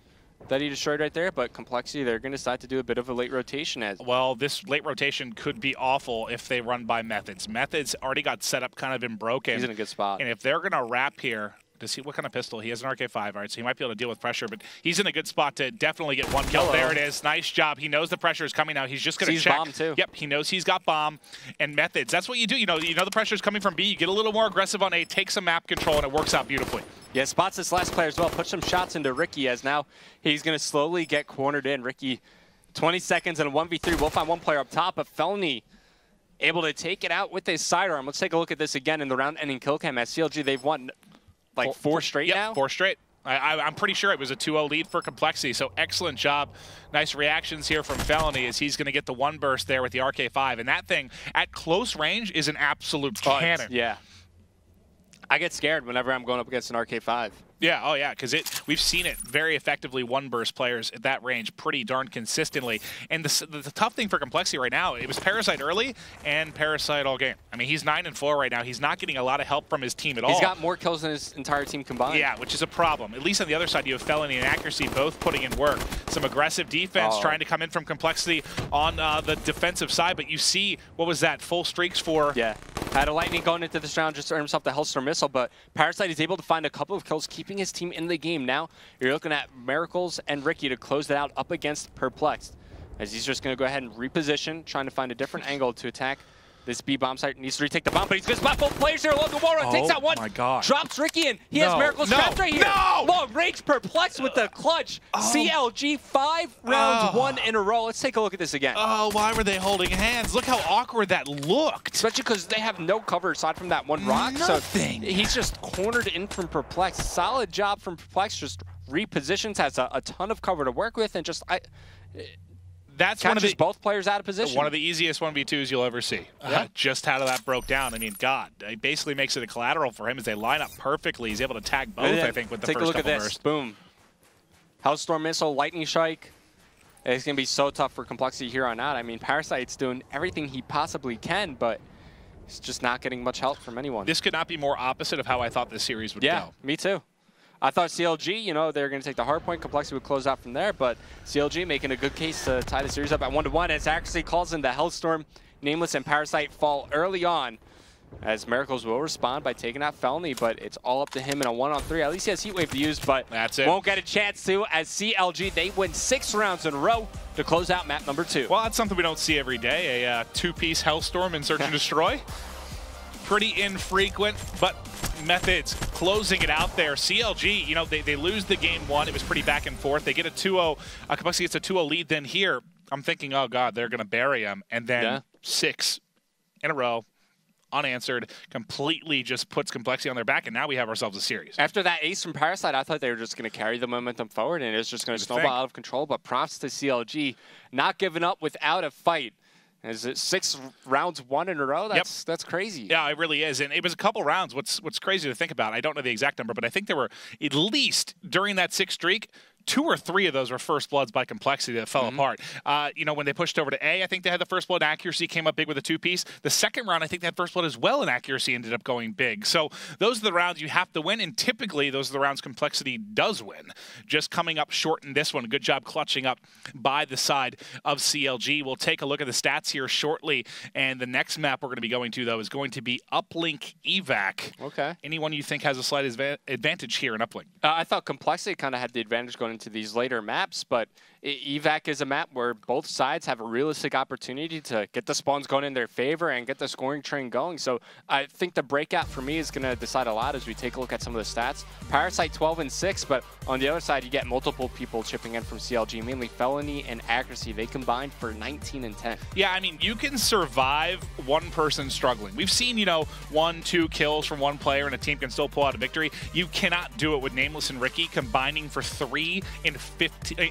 that he destroyed right there, but compLexity, they're going to decide to do a bit of a late rotation. Well, this late rotation could be awful if they run by Methods. Methods already got set up kind of in broken. He's in a good spot. And if they're going to wrap here, what kind of pistol? He has an RK5, all right, so he might be able to deal with pressure, but he's in a good spot to definitely get 1 kill. There it is. Nice job. He knows the pressure is coming now. He's just going to check. Bomb too. Yep, he knows he's got bomb and Methods. That's what you do. You know the pressure is coming from B. You get a little more aggressive on A, take some map control, and it works out beautifully. Yeah, spots this last player as well. Push some shots into Ricky, as now he's going to slowly get cornered in. Ricky, 20 seconds and a 1v3. We'll find 1 player up top, but Felony able to take it out with his sidearm. Let's take a look at this again in the round-ending kill cam. At CLG, they've won like four straight now. 4 straight. I'm pretty sure it was a 2-0 lead for compLexity, so excellent job. Nice reactions here from Felony as he's going to get the one burst there with the RK5. And that thing, at close range, is an absolute cannon. Yeah. I get scared whenever I'm going up against an RK5. Yeah, oh yeah, because we've seen it very effectively one-burst players at that range pretty darn consistently. And the tough thing for compLexity right now, it was Parasite early and Parasite all game. I mean, he's 9-4 right now. He's not getting a lot of help from his team at all. He's got more kills than his entire team combined. Yeah, which is a problem. At least on the other side, you have Felony and Accuracy both putting in work. Some aggressive defense trying to come in from compLexity on the defensive side, but you see, what was that, full streaks for... Yeah. Had a Lightning going into this round just to earn himself the Hellstorm missile, but Parasite is able to find a couple of kills, keeping his team in the game. Now you're looking at Miracles and Ricky to close it out up against Perplexed, as he's just going to go ahead and reposition, trying to find a different angle to attack this B bomb site. Needs to retake the bomb, but he's going to spot both players here along the wall run. Takes out one, drops Ricky, and he has Miracles trapped right here. Long range Perplexed with the clutch. CLG 5 rounds, 1 in a row. Let's take a look at this again. Oh, why were they holding hands? Look how awkward that looked. Especially because they have no cover aside from that one rock. Nothing. So he's just cornered in from Perplexed. Solid job from Perplexed. Just repositions, has a ton of cover to work with, and just that's one of both players out of position. One of the easiest 1v2s you'll ever see. Just how that broke down. I mean, God, it basically makes it a collateral for him as they line up perfectly. He's able to tag both, I think, with the first couple bursts. Take a look at this. Boom. Hellstorm missile, Lightning Strike. It's going to be so tough for compLexity here on out. I mean, Parasite's doing everything he possibly can, but he's just not getting much help from anyone. This could not be more opposite of how I thought this series would go. Yeah, me too. I thought CLG, you know, they're going to take the hard point. compLexity would close out from there, but CLG making a good case to tie the series up at 1-1 as Accuracy calls in the Hellstorm. Nameless and Parasite fall early on, as Miracles will respond by taking out Felony, but it's all up to him in a 1-on-3. At least he has Heatwave to use, but that's it. Won't get a chance to, as CLG, they win 6 rounds in a row to close out map number 2. Well, that's something we don't see every day, a 2-piece Hellstorm in Search and Destroy. Pretty infrequent, but Methods closing it out there. CLG, you know, they lose the game 1. It was pretty back and forth. They get a 2-0. compLexity gets a 2-0 lead. Then here, I'm thinking, oh, God, they're going to bury him. And then 6 in a row, unanswered, completely just puts compLexity on their back, and now we have ourselves a series. After that ace from Parasite, I thought they were just going to carry the momentum forward, and it was just going to snowball out of control. But props to CLG, not giving up without a fight. Is it 6 rounds, 1 in a row? That's crazy. Yeah, it really is. And it was a couple rounds. What's crazy to think about, I don't know the exact number, but I think there were at least during that 6 streak, 2 or 3 of those were first bloods by compLexity that fell apart. You know, when they pushed over to A, I think they had the first blood. Accuracy came up big with a 2-piece. The second round, I think they had first blood as well, and Accuracy ended up going big. So those are the rounds you have to win, and typically those are the rounds compLexity does win. Just coming up short in this one. Good job clutching up by the side of CLG. We'll take a look at the stats here shortly, and the next map we're going to be going to, though, is going to be Uplink Evac. Okay. Anyone you think has a slight advantage here in Uplink? I thought compLexity kind of had the advantage going into these later maps, but Evac is a map where both sides have a realistic opportunity to get the spawns going in their favor and get the scoring train going. So I think the breakout for me is going to decide a lot as we take a look at some of the stats. Parasite 12-6, but on the other side, you get multiple people chipping in from CLG, mainly Felony and Accuracy. They combined for 19 and 10. Yeah, I mean, you can survive one person struggling. We've seen, you know, 1-2 kills from one player and a team can still pull out a victory. You cannot do it with Nameless and Ricky combining for 3 and 15.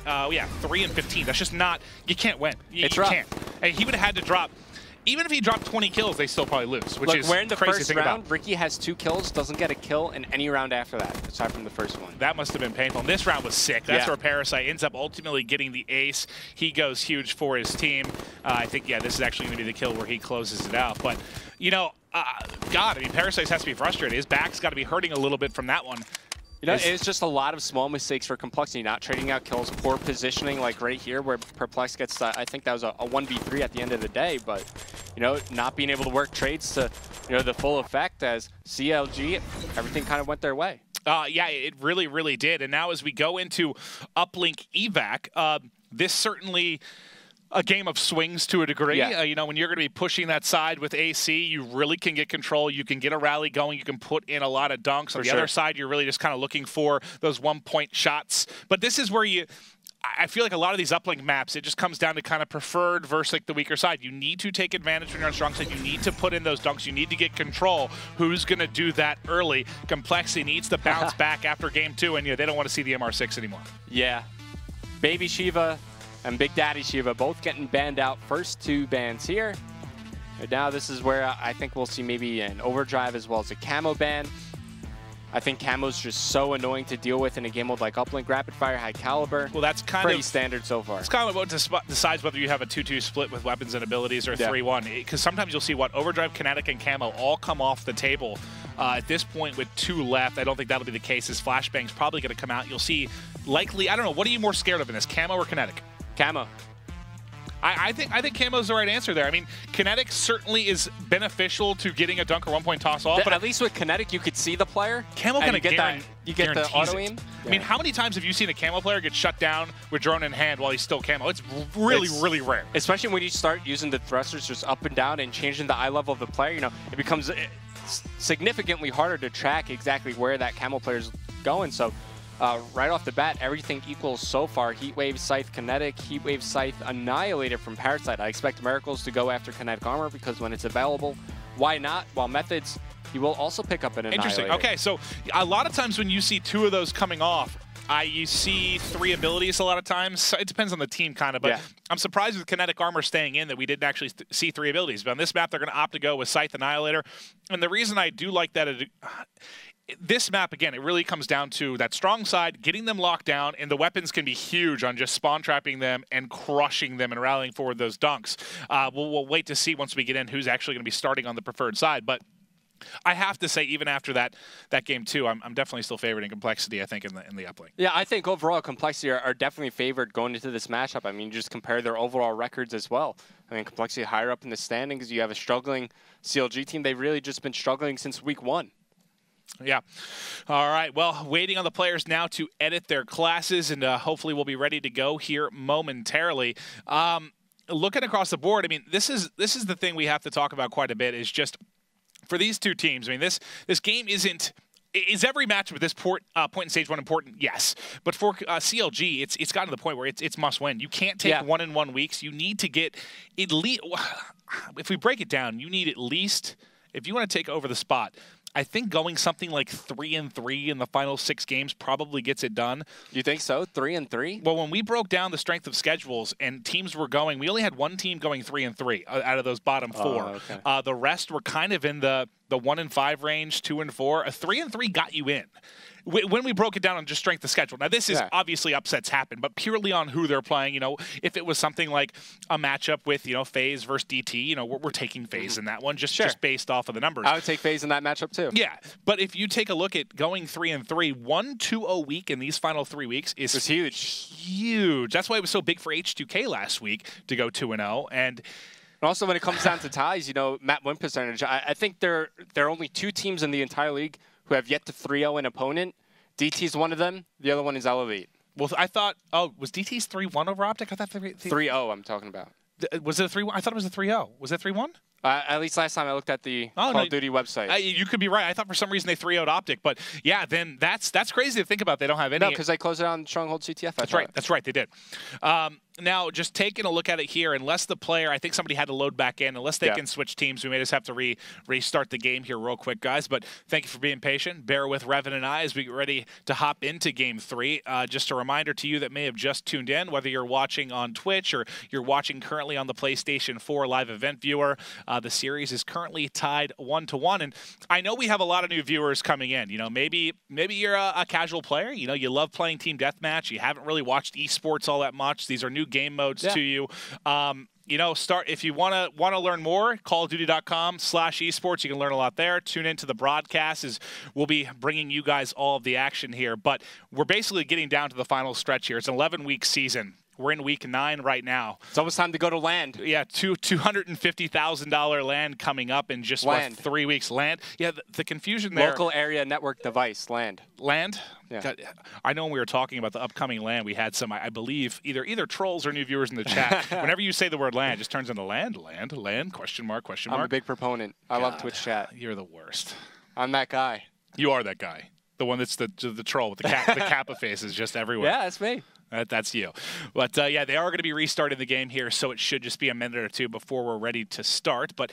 3 and 15. That's just not, you can't win. You can't. And he would have had to drop, even if he dropped 20 kills, they still probably lose, which is we're in the crazy first to think round. about. Ricky has 2 kills, doesn't get a kill in any round after that, aside from the first one. That must have been painful. And this round was sick. That's where Parasite ends up ultimately getting the ace. He goes huge for his team. I think, this is actually going to be the kill where he closes it out. But, you know, God, I mean, Parasite has to be frustrated. His back's got to be hurting a little bit from that one. You know, it's just a lot of small mistakes for compLexity, not trading out kills, poor positioning like right here where Perplex gets, I think that was a 1v3 at the end of the day, but, you know, not being able to work trades to, you know, the full effect as CLG, everything kind of went their way. Yeah, it really, really did. And now as we go into Uplink Evac, this certainly a game of swings to a degree. You know, when you're going to be pushing that side with AC, you really can get control. You can get a rally going. You can put in a lot of dunks. On the other side, you're really just kind of looking for those one-point shots. But this is where I feel like a lot of these uplink maps, it just comes down to kind of preferred versus like the weaker side. You need to take advantage when you're on strong side. You need to put in those dunks. You need to get control. Who's going to do that early? compLexity needs to bounce back after game 2, and they don't want to see the MR6 anymore. Yeah. Baby Shiva and Big Daddy Shiva both getting banned out. First 2 bans here. And now this is where I think we'll see maybe an overdrive as well as a camo ban. I think camo's just so annoying to deal with in a game mode like Uplink, Rapid Fire, High Caliber. Well, that's kind pretty of standard so far. It's kind of what decides whether you have a 2-2 split with weapons and abilities or 3-1. Because sometimes you'll see Overdrive, Kinetic, and Camo all come off the table. At this point, with 2 left, I don't think that'll be the case. As Flashbang's probably going to come out. You'll see likely, I don't know, what are you more scared of in this, Camo or Kinetic? Camo. I think Camo's the right answer there. I mean, Kinetic certainly is beneficial to getting a dunk or 1-point toss off, but at least with Kinetic, you could see the player. Camo kind of you get the auto aim. I mean, how many times have you seen a Camo player get shut down with drone in hand while he's still Camo? It's really rare. Especially when you start using the thrusters just up and down and changing the eye level of the player. It becomes significantly harder to track exactly where that Camo player's going. So. Right off the bat, everything equals so far. Heatwave, Scythe, Kinetic, Heatwave, Scythe, Annihilated from Parasite. I expect Miracles to go after Kinetic Armor because when it's available, why not? While Methods, he will also pick up an Annihilated. Interesting. Okay, so a lot of times when you see 2 of those coming off, you see 3 abilities a lot of times. It depends on the team kind of, but I'm surprised with Kinetic Armor staying in that we didn't actually see 3 abilities. But on this map, they're going to opt to go with Scythe Annihilator. And the reason I do like that is this map, again, it really comes down to that strong side, getting them locked down, and the weapons can be huge on just spawn trapping them and crushing them and rallying forward those dunks. We'll wait to see once we get in who's actually going to be starting on the preferred side. But I have to say, even after that game 2, I'm definitely still favoring compLexity, I think, in the uplink. Yeah, I think overall compLexity are definitely favored going into this matchup. I mean, just compare their overall records as well. I mean, compLexity higher up in the standings. You have a struggling CLG team. They've really just been struggling since week 1. Yeah. All right. Well, waiting on the players now to edit their classes, and hopefully we'll be ready to go here momentarily. Looking across the board, I mean, this is the thing we have to talk about quite a bit. Is just for these 2 teams. I mean, this game isn't. Is every match with this point in stage 1 important? Yes. But for CLG, it's gotten to the point where it's must win. You can't take 1-in-1 weeks. You need to get at least. If we break it down, you need at least, if you want to take over the spot, I think going something like 3-3 in the final 6 games probably gets it done. You think so? 3-3? Well, when we broke down the strength of schedules and teams were going, we only had 1 team going 3-3 out of those bottom 4. Oh, okay. The rest were kind of in the 1-5 range, 2-4. A 3-3 got you in. When we broke it down on just strength of schedule. Now, this is obviously upsets happen, but purely on who they're playing. If it was something like a matchup with, FaZe versus DT, we're taking FaZe in that one just based off of the numbers. I would take FaZe in that matchup too. Yeah, but if you take a look at going 3-3, 1-2-0 week in these final 3 weeks is huge. Huge. That's why it was so big for H2K last week to go 2-0. And also, when it comes down to ties, map win percentage, I think there are only 2 teams in the entire league who have yet to 3-0 an opponent. DT's one of them. The other one is Elevate. Well, I thought, was DT's 3-1 over Optic? I thought 3-0 I'm talking about. Was it a 3-1? I thought it was a 3-0. Was it 3-1? At least last time I looked at the Call of Duty website. You could be right. I thought for some reason they 3-0'd Optic, but yeah, then that's crazy to think about. They don't have any. No, because they closed it on Stronghold CTF. That's right. That's right. They did. Now, just taking a look at it here, unless the player, I think somebody had to load back in, unless they can switch teams, we may just have to restart the game here real quick, guys. But thank you for being patient. Bear with Revan and I as we get ready to hop into Game 3. Just a reminder to you that may have just tuned in, whether you're watching on Twitch or you're watching currently on the PlayStation 4 live event viewer, the series is currently tied 1-1. And I know we have a lot of new viewers coming in. Maybe you're a casual player. You love playing Team Deathmatch. You haven't really watched esports all that much. These are new game modes to you. Start if you want to learn more. CallOfDuty.com/esports. You can learn a lot there. Tune into the broadcast as we'll be bringing you guys all of the action here. But we're basically getting down to the final stretch here. It's an 11-week season. We're in week 9 right now. It's almost time to go to land. Yeah, $250,000 land coming up in just 3 weeks. Land. Yeah, the confusion there. Local area network device. Land. Land. Yeah. God, I know when we were talking about the upcoming land, we had some, I believe, either trolls or new viewers in the chat. Whenever you say the word land, it just turns into land, question mark. I'm a big proponent. I love Twitch chat. You're the worst. I'm that guy. You are that guy. The one that's the troll with the Kappa faces just everywhere. Yeah, that's me. That's you. But, yeah, they are going to be restarting the game here, so it should just be a minute or two before we're ready to start. But,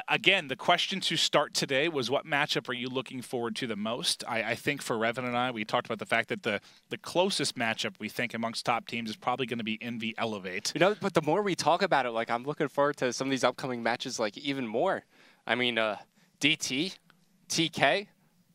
again, the question to start today was, what matchup are you looking forward to the most? I think for Revan and I, we talked about the fact that the closest matchup we think amongst top teams is probably going to be Envy Elevate. You know, but the more we talk about it, like, I'm looking forward to some of these upcoming matches, like, even more. I mean, DT, TK,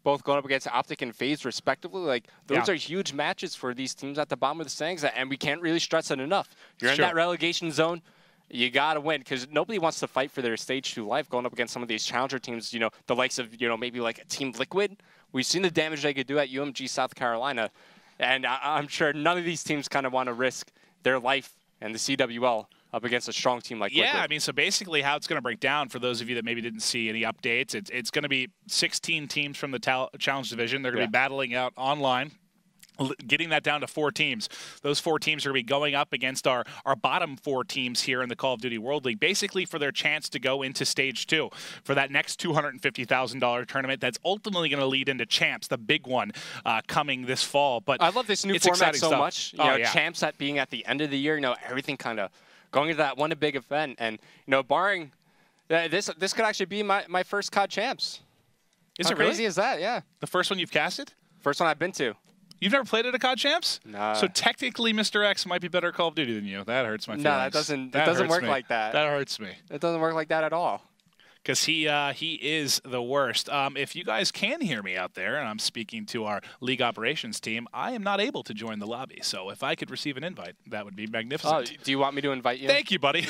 both going up against Optic and FaZe respectively. Like, those are huge matches for these teams at the bottom of the standings, and we can't really stress it enough. You're in that relegation zone, you got to win, because nobody wants to fight for their Stage 2 life going up against some of these challenger teams, you know, the likes of, you know, maybe like a Team Liquid. We've seen the damage they could do at UMG South Carolina, and I'm sure none of these teams kind of want to risk their life and the CWL up against a strong team like Liquid. Yeah, I mean, so basically how it's going to break down, for those of you that maybe didn't see any updates, it's going to be 16 teams from the Challenge Division. They're going to be battling out online, getting that down to 4 teams. Those 4 teams are going to be going up against our bottom 4 teams here in the Call of Duty World League, basically for their chance to go into Stage 2 for that next $250,000 tournament that's ultimately going to lead into Champs, the big one coming this fall. But I love this new format so much. You know, Champs being at the end of the year, you know, everything kind of going into that one big event, and you know, barring this could actually be my first COD Champs. Is How it really? crazy is that? Yeah. The first one you've casted? First one I've been to. You've never played at a COD Champs? No. So technically, Mr. X might be better at Call of Duty than you. That hurts my feelings. No, that doesn't work like that. That hurts me. It doesn't work like that at all. Because he is the worst. If you guys can hear me out there, and I'm speaking to our league operations team, I am not able to join the lobby. So if I could receive an invite, that would be magnificent. Oh, do you want me to invite you? Thank you, buddy.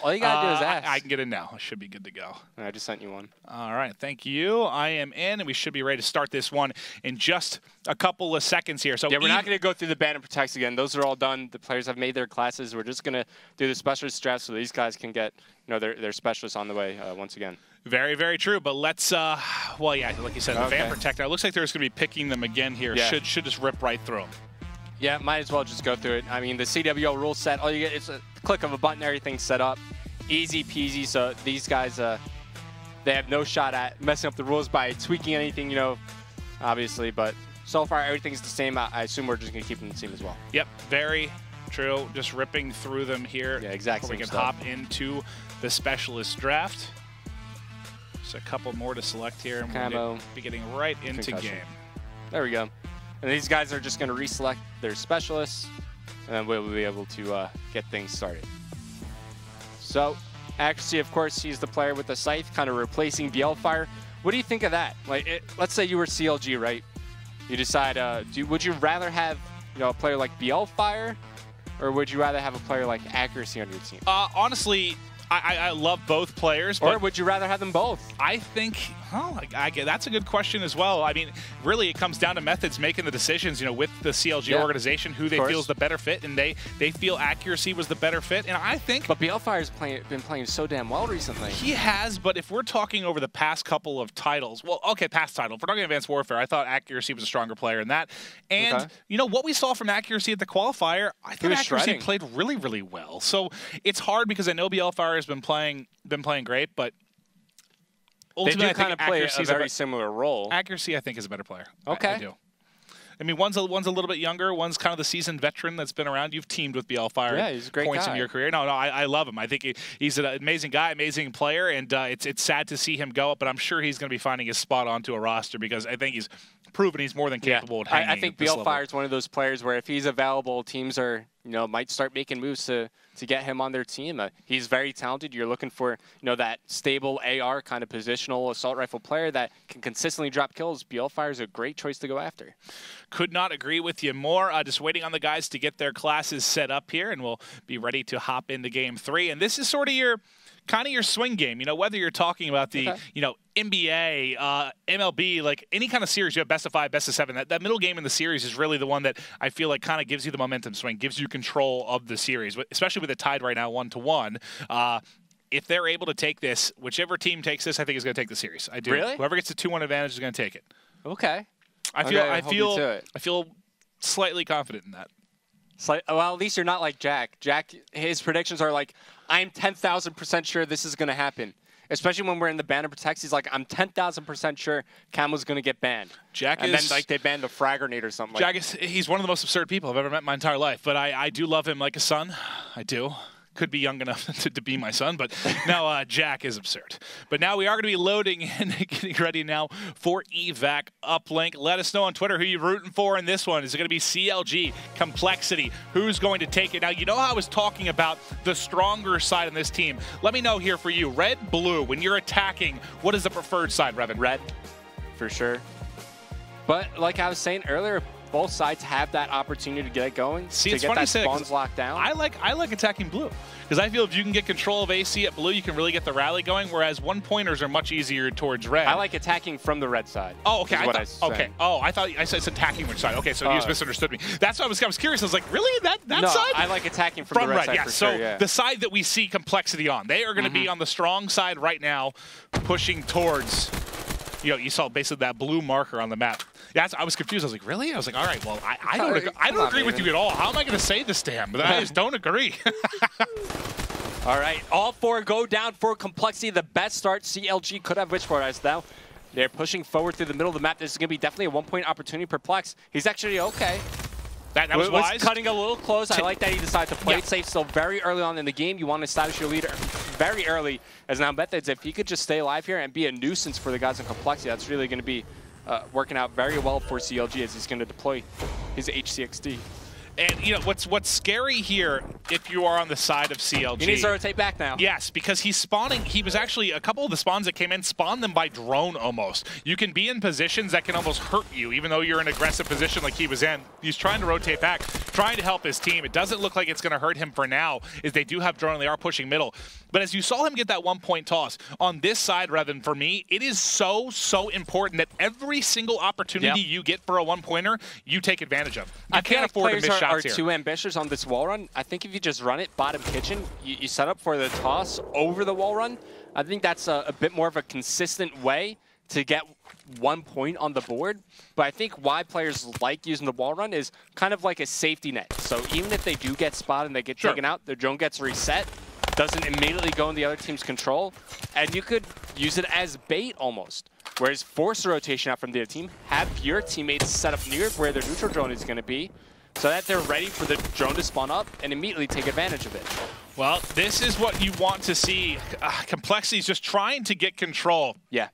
All you got to do is ask. I can get in now. I should be good to go. I just sent you one. All right. Thank you. I am in, and we should be ready to start this one in just a couple of seconds here. So yeah, we're not going to go through the ban and protects again. Those are all done. The players have made their classes. We're just going to do the specialist draft so these guys can get, you know, their specialists on the way once again. Very, very true. But let's, well, yeah, like you said, the ban protect. Now, it looks like there's going to be picking them again here. Yeah. Should just rip right through them. Yeah, might as well just go through it. I mean, the CWL rule set, all you get is a click of a button, everything's set up. Easy peasy. So these guys, they have no shot at messing up the rules by tweaking anything, you know, obviously. But so far, everything's the same. I assume we're just going to keep them the same as well. Yep, very true. Just ripping through them here. Yeah, exactly. We can hop into the specialist draft. Just a couple more to select here, and we're going to be getting right into game. There we go. And these guys are just going to reselect their specialists, and then we'll be able to get things started. So, Accuracy, of course, he's the player with the scythe, kind of replacing BLFire. What do you think of that? Like, let's say you were CLG, right? You decide, would you rather have, you know, a player like BLFire, or would you rather have a player like Accuracy on your team? Honestly, I love both players. Or would you rather have them both? I think, that's a good question as well. I mean, really, it comes down to methods making the decisions, you know, with the CLG organization, who they feel is the better fit, and they feel Accuracy was the better fit. And I think... But BLFire's been playing so damn well recently. He has, but if we're talking over the past couple of titles, well, okay, past title. If we're talking Advanced Warfare, I thought Accuracy was a stronger player in that. And, you know, what we saw from Accuracy at the qualifier, I thought Accuracy played really, really well. So it's hard because I know BLFire has been playing great, but ultimately, they do kind of play a very similar role. Accuracy, I think, is a better player. Okay. I do. I mean, one's a little bit younger. One's kind of the seasoned veteran that's been around. You've teamed with BLFire. Yeah, he's a great points guy. In your career. No, I love him. I think he's an amazing guy, amazing player, and it's sad to see him go, but I'm sure he's going to be finding his spot onto a roster because I think he's proven he's more than capable of hanging. I think BLFire is one of those players where if he's available, teams are, you know, might start making moves to get him on their team. He's very talented. You're looking for, you know, that stable AR kind of positional assault rifle player that can consistently drop kills. BLFire is a great choice to go after. Could not agree with you more. Just waiting on the guys to get their classes set up here, and we'll be ready to hop into game 3. And this is sort of your swing game, you know, whether you're talking about the, you know, NBA, MLB, like any kind of series, you have best of 5, best of 7. That middle game in the series is really the one that I feel like kind of gives you the momentum swing, gives you control of the series, especially with it tied right now 1-1. If they're able to take this, whichever team takes this, I think is going to take the series. I do. Really? Whoever gets the 2-1 advantage is going to take it. Okay. I feel slightly confident in that. Well, at least you're not like Jack. Jack, his predictions are like, I'm 10,000% sure this is going to happen. especially when we're in the ban and protects. He's like, I'm 10,000% sure Cam was going to get banned. And then like they banned the frag grenade or something. Jack he's one of the most absurd people I've ever met in my entire life, but I do love him like a son. I do. Could be young enough to be my son, but no, Jack is absurd. But now we are going to be loading and getting ready now for evac uplink. Let us know on Twitter who you're rooting for in this one. Is it going to be CLG, compLexity? Who's going to take it? Now, you know how I was talking about the stronger side on this team. Let me know here for you. Red, blue, when you're attacking, what is the preferred side, Revan? Red, for sure. But like I was saying earlier, both sides have that opportunity to get it going. See, to it's get funny that spawns locked down. I like attacking blue because I feel if you can get control of AC at blue, you can really get the rally going. Whereas one-pointers are much easier towards red. I like attacking from the red side. Oh, okay. Okay. Oh, I thought I said attacking which side. Okay, so you just misunderstood me. That's why I was curious. I was like, really that no, side? I like attacking from the red side. Yeah. For So sure, yeah. the side that we see compLexity on, they are going to be on the strong side right now, pushing towards. You saw basically that blue marker on the map. I was confused. I was like, really? I was like, all right, well, I don't agree with you at all. How am I going to say this to him? But I just don't agree. All right, all four go down for compLexity. The best start CLG could have wished for us now. They're pushing forward through the middle of the map. This is going to be definitely a one-point opportunity for Plex. He's actually okay. That was wise. Cutting a little close. I like that he decided to play it safe still very early on in the game. You want to establish your leader very early. As now Methods, if he could just stay alive here and be a nuisance for the guys in compLexity, that's really going to be working out very well for CLG as he's going to deploy his HCXD. And what's scary here, if you are on the side of CLG, he needs to rotate back now. Yes, because he's spawning. He was actually a couple of the spawns that came in spawned them by drone almost. You can be in positions that can almost hurt you, even though you're in an aggressive position like he was in. He's trying to rotate back, trying to help his team. It doesn't look like it's going to hurt him for now, as they do have drone and they are pushing middle. But as you saw him get that one-point toss on this side, rather than for me, it is so important that every single opportunity you get for a one-pointer, you take advantage of. You can't afford to miss shots are here. Too ambitious on this wall run. I think if you just run it bottom kitchen, you set up for the toss over the wall run. I think that's a bit more of a consistent way to get 1 point on the board. But I think why players like using the wall run is kind of like a safety net. So even if they do get spotted and they get taken out, their drone gets reset, doesn't immediately go in the other team's control, and you could use it as bait almost. Whereas force a rotation out from the other team, have your teammates set up near where their neutral drone is going to be, so that they're ready for the drone to spawn up and immediately take advantage of it. Well, this is what you want to see. compLexity is just trying to get control. Yeah.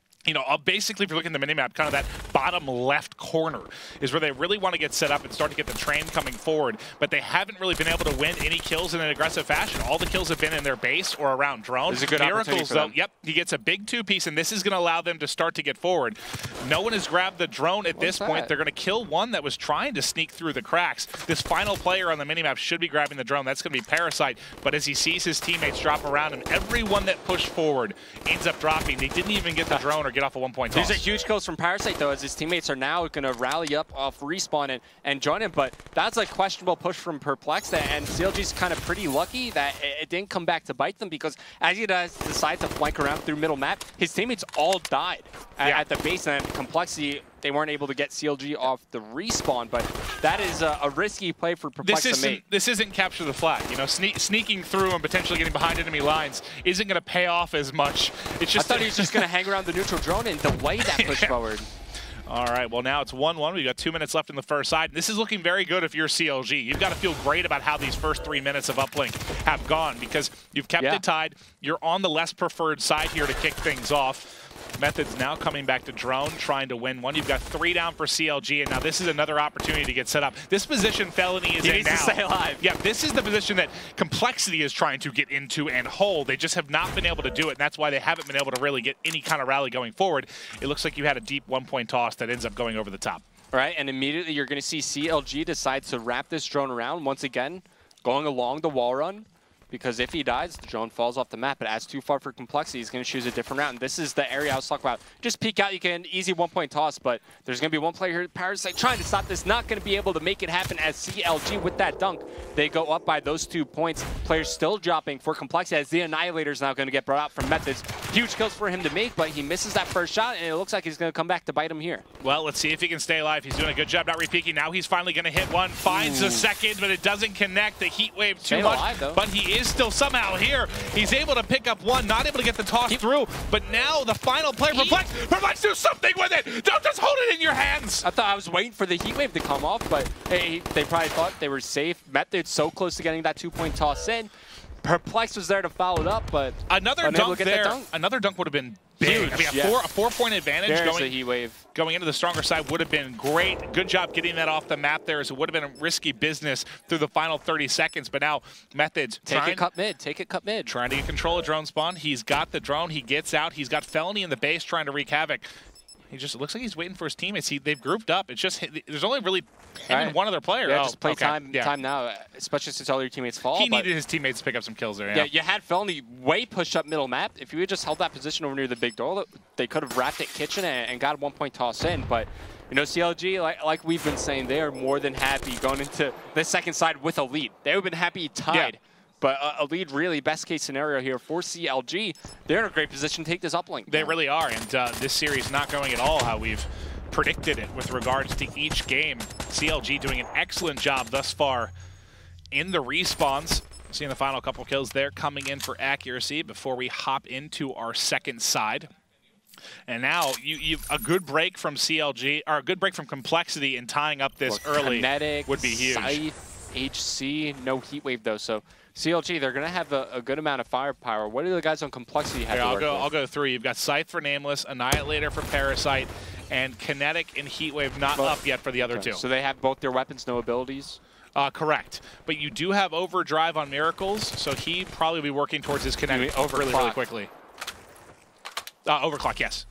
Basically, if you're looking at the minimap, kind of that bottom left corner is where they really want to get set up and start to get the train coming forward. But they haven't really been able to win any kills in an aggressive fashion. All the kills have been in their base or around drone. This is a good opportunity for them. Yep, he gets a big two-piece, and this is going to allow them to start to get forward. No one has grabbed the drone at this point. They're going to kill one that was trying to sneak through the cracks. This final player on the minimap should be grabbing the drone. That's going to be Parasite. But as he sees his teammates drop around him, everyone that pushed forward ends up dropping. They didn't even get the drone or get off a one-point toss. These are huge kills from Parasite, though, as his teammates are now going to rally up off respawn and join him. But that's a questionable push from Perplex, and CLG's kind of pretty lucky that it didn't come back to bite them, because as he decide to flank around through middle map, his teammates all died at the base, and compLexity, they weren't able to get CLG off the respawn, but that is a risky play for Perplex to make. This isn't capture the flag. Sneaking through and potentially getting behind enemy lines isn't going to pay off as much. It's just I thought he was just going to hang around the neutral drone and delay that push forward. All right, well, now it's 1-1. We've got 2 minutes left in the first side. This is looking very good if you're CLG. You've got to feel great about how these first 3 minutes of uplink have gone, because you've kept it tied. You're on the less preferred side here to kick things off. Methods now coming back to drone, trying to win one. You've got 3 down for CLG, and now this is another opportunity to get set up. This position Felony is in now. He needs to stay alive. Yeah, this is the position that compLexity is trying to get into and hold. They just have not been able to do it, and that's why they haven't been able to really get any kind of rally going forward. It looks like you had a deep one-point toss that ends up going over the top. All right, and immediately you're going to see CLG decide to wrap this drone around once again, going along the wall run. Because if he dies, the drone falls off the map. But as too far for compLexity, he's going to choose a different route. And this is the area I was talking about. Just peek out, you can easy one-point toss, but there's going to be one player here, Parasite, trying to stop this. Not going to be able to make it happen as CLG with that dunk. They go up by those 2 points. Players still dropping for compLexity as the Annihilator is now going to get brought out from Methods. Huge kills for him to make, but he misses that first shot, and it looks like he's going to come back to bite him here. Well, let's see if he can stay alive. He's doing a good job not repeaking. Now he's finally going to hit one. Finds a second, but it doesn't connect. The heat wave too much, but he is still somehow here. He's able to pick up one, not able to get the toss through, but now the final player, Perplex, do something with it! Don't just hold it in your hands! I thought I was waiting for the heat wave to come off, but they probably thought they were safe. Method's so close to getting that 2-point toss in. Perplex was there to follow it up, but another dunk there. Another dunk would have been big. Huge, I mean, a 4-point advantage going into the stronger side would have been great. Good job getting that off the map there. So it would have been a risky business through the final 30 seconds. But now Methods take it cut mid. Trying to get control of drone spawn. He's got the drone. He gets out. He's got Felony in the base trying to wreak havoc. It looks like he's waiting for his teammates. They've grouped up. It's just there's only really him and one other player. Yeah, just play time now, especially since all your teammates fall. He needed his teammates to pick up some kills there. Yeah, you had Felony way pushed up middle map. If you had just held that position over near the big door, they could have wrapped it kitchen and got a 1-point toss in. But you know, CLG, like we've been saying, they are more than happy going into the second side with a lead. They would have been happy tied. Yeah. But a lead, really, best case scenario here for CLG. They're in a great position to take this uplink. They really are, and this series not going at all how we've predicted it with regards to each game. CLG doing an excellent job thus far in the respawns. Seeing the final couple kills there coming in for accuracy before we hop into our second side. And now you a good break from CLG, or a good break from compLexity in tying up this early Kinetic, would be huge. Scythe, HC, no heat wave though, so CLG, they're going to have a good amount of firepower. What do the guys on compLexity have to work with? I'll go through. You've got Scythe for Nameless, Annihilator for Parasite, and Kinetic and Heatwave not up yet for the other two. So they have both their weapons, no abilities? Correct. But you do have Overdrive on Miracles, so he probably be working towards his Kinetic really quickly. Overclock, yes.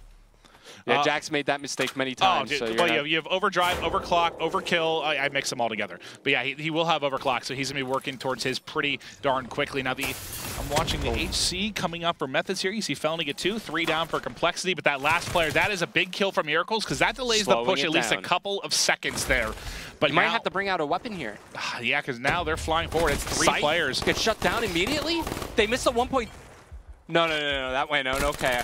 Yeah, Jack's made that mistake many times. So you have Overdrive, Overclock, Overkill. I mix them all together. But yeah, he will have Overclock, so he's going to be working towards his pretty darn quickly. Now, I'm watching the HC coming up for Methods here. You see Felony get 2, 3 down for compLexity, but that last player, that is a big kill from Miracles because that delays the push at least a couple of seconds there. But you might have to bring out a weapon here. Yeah, because now they're flying forward. It's 3 players. Get shut down immediately? They missed a 1 point. No, that way, no, okay.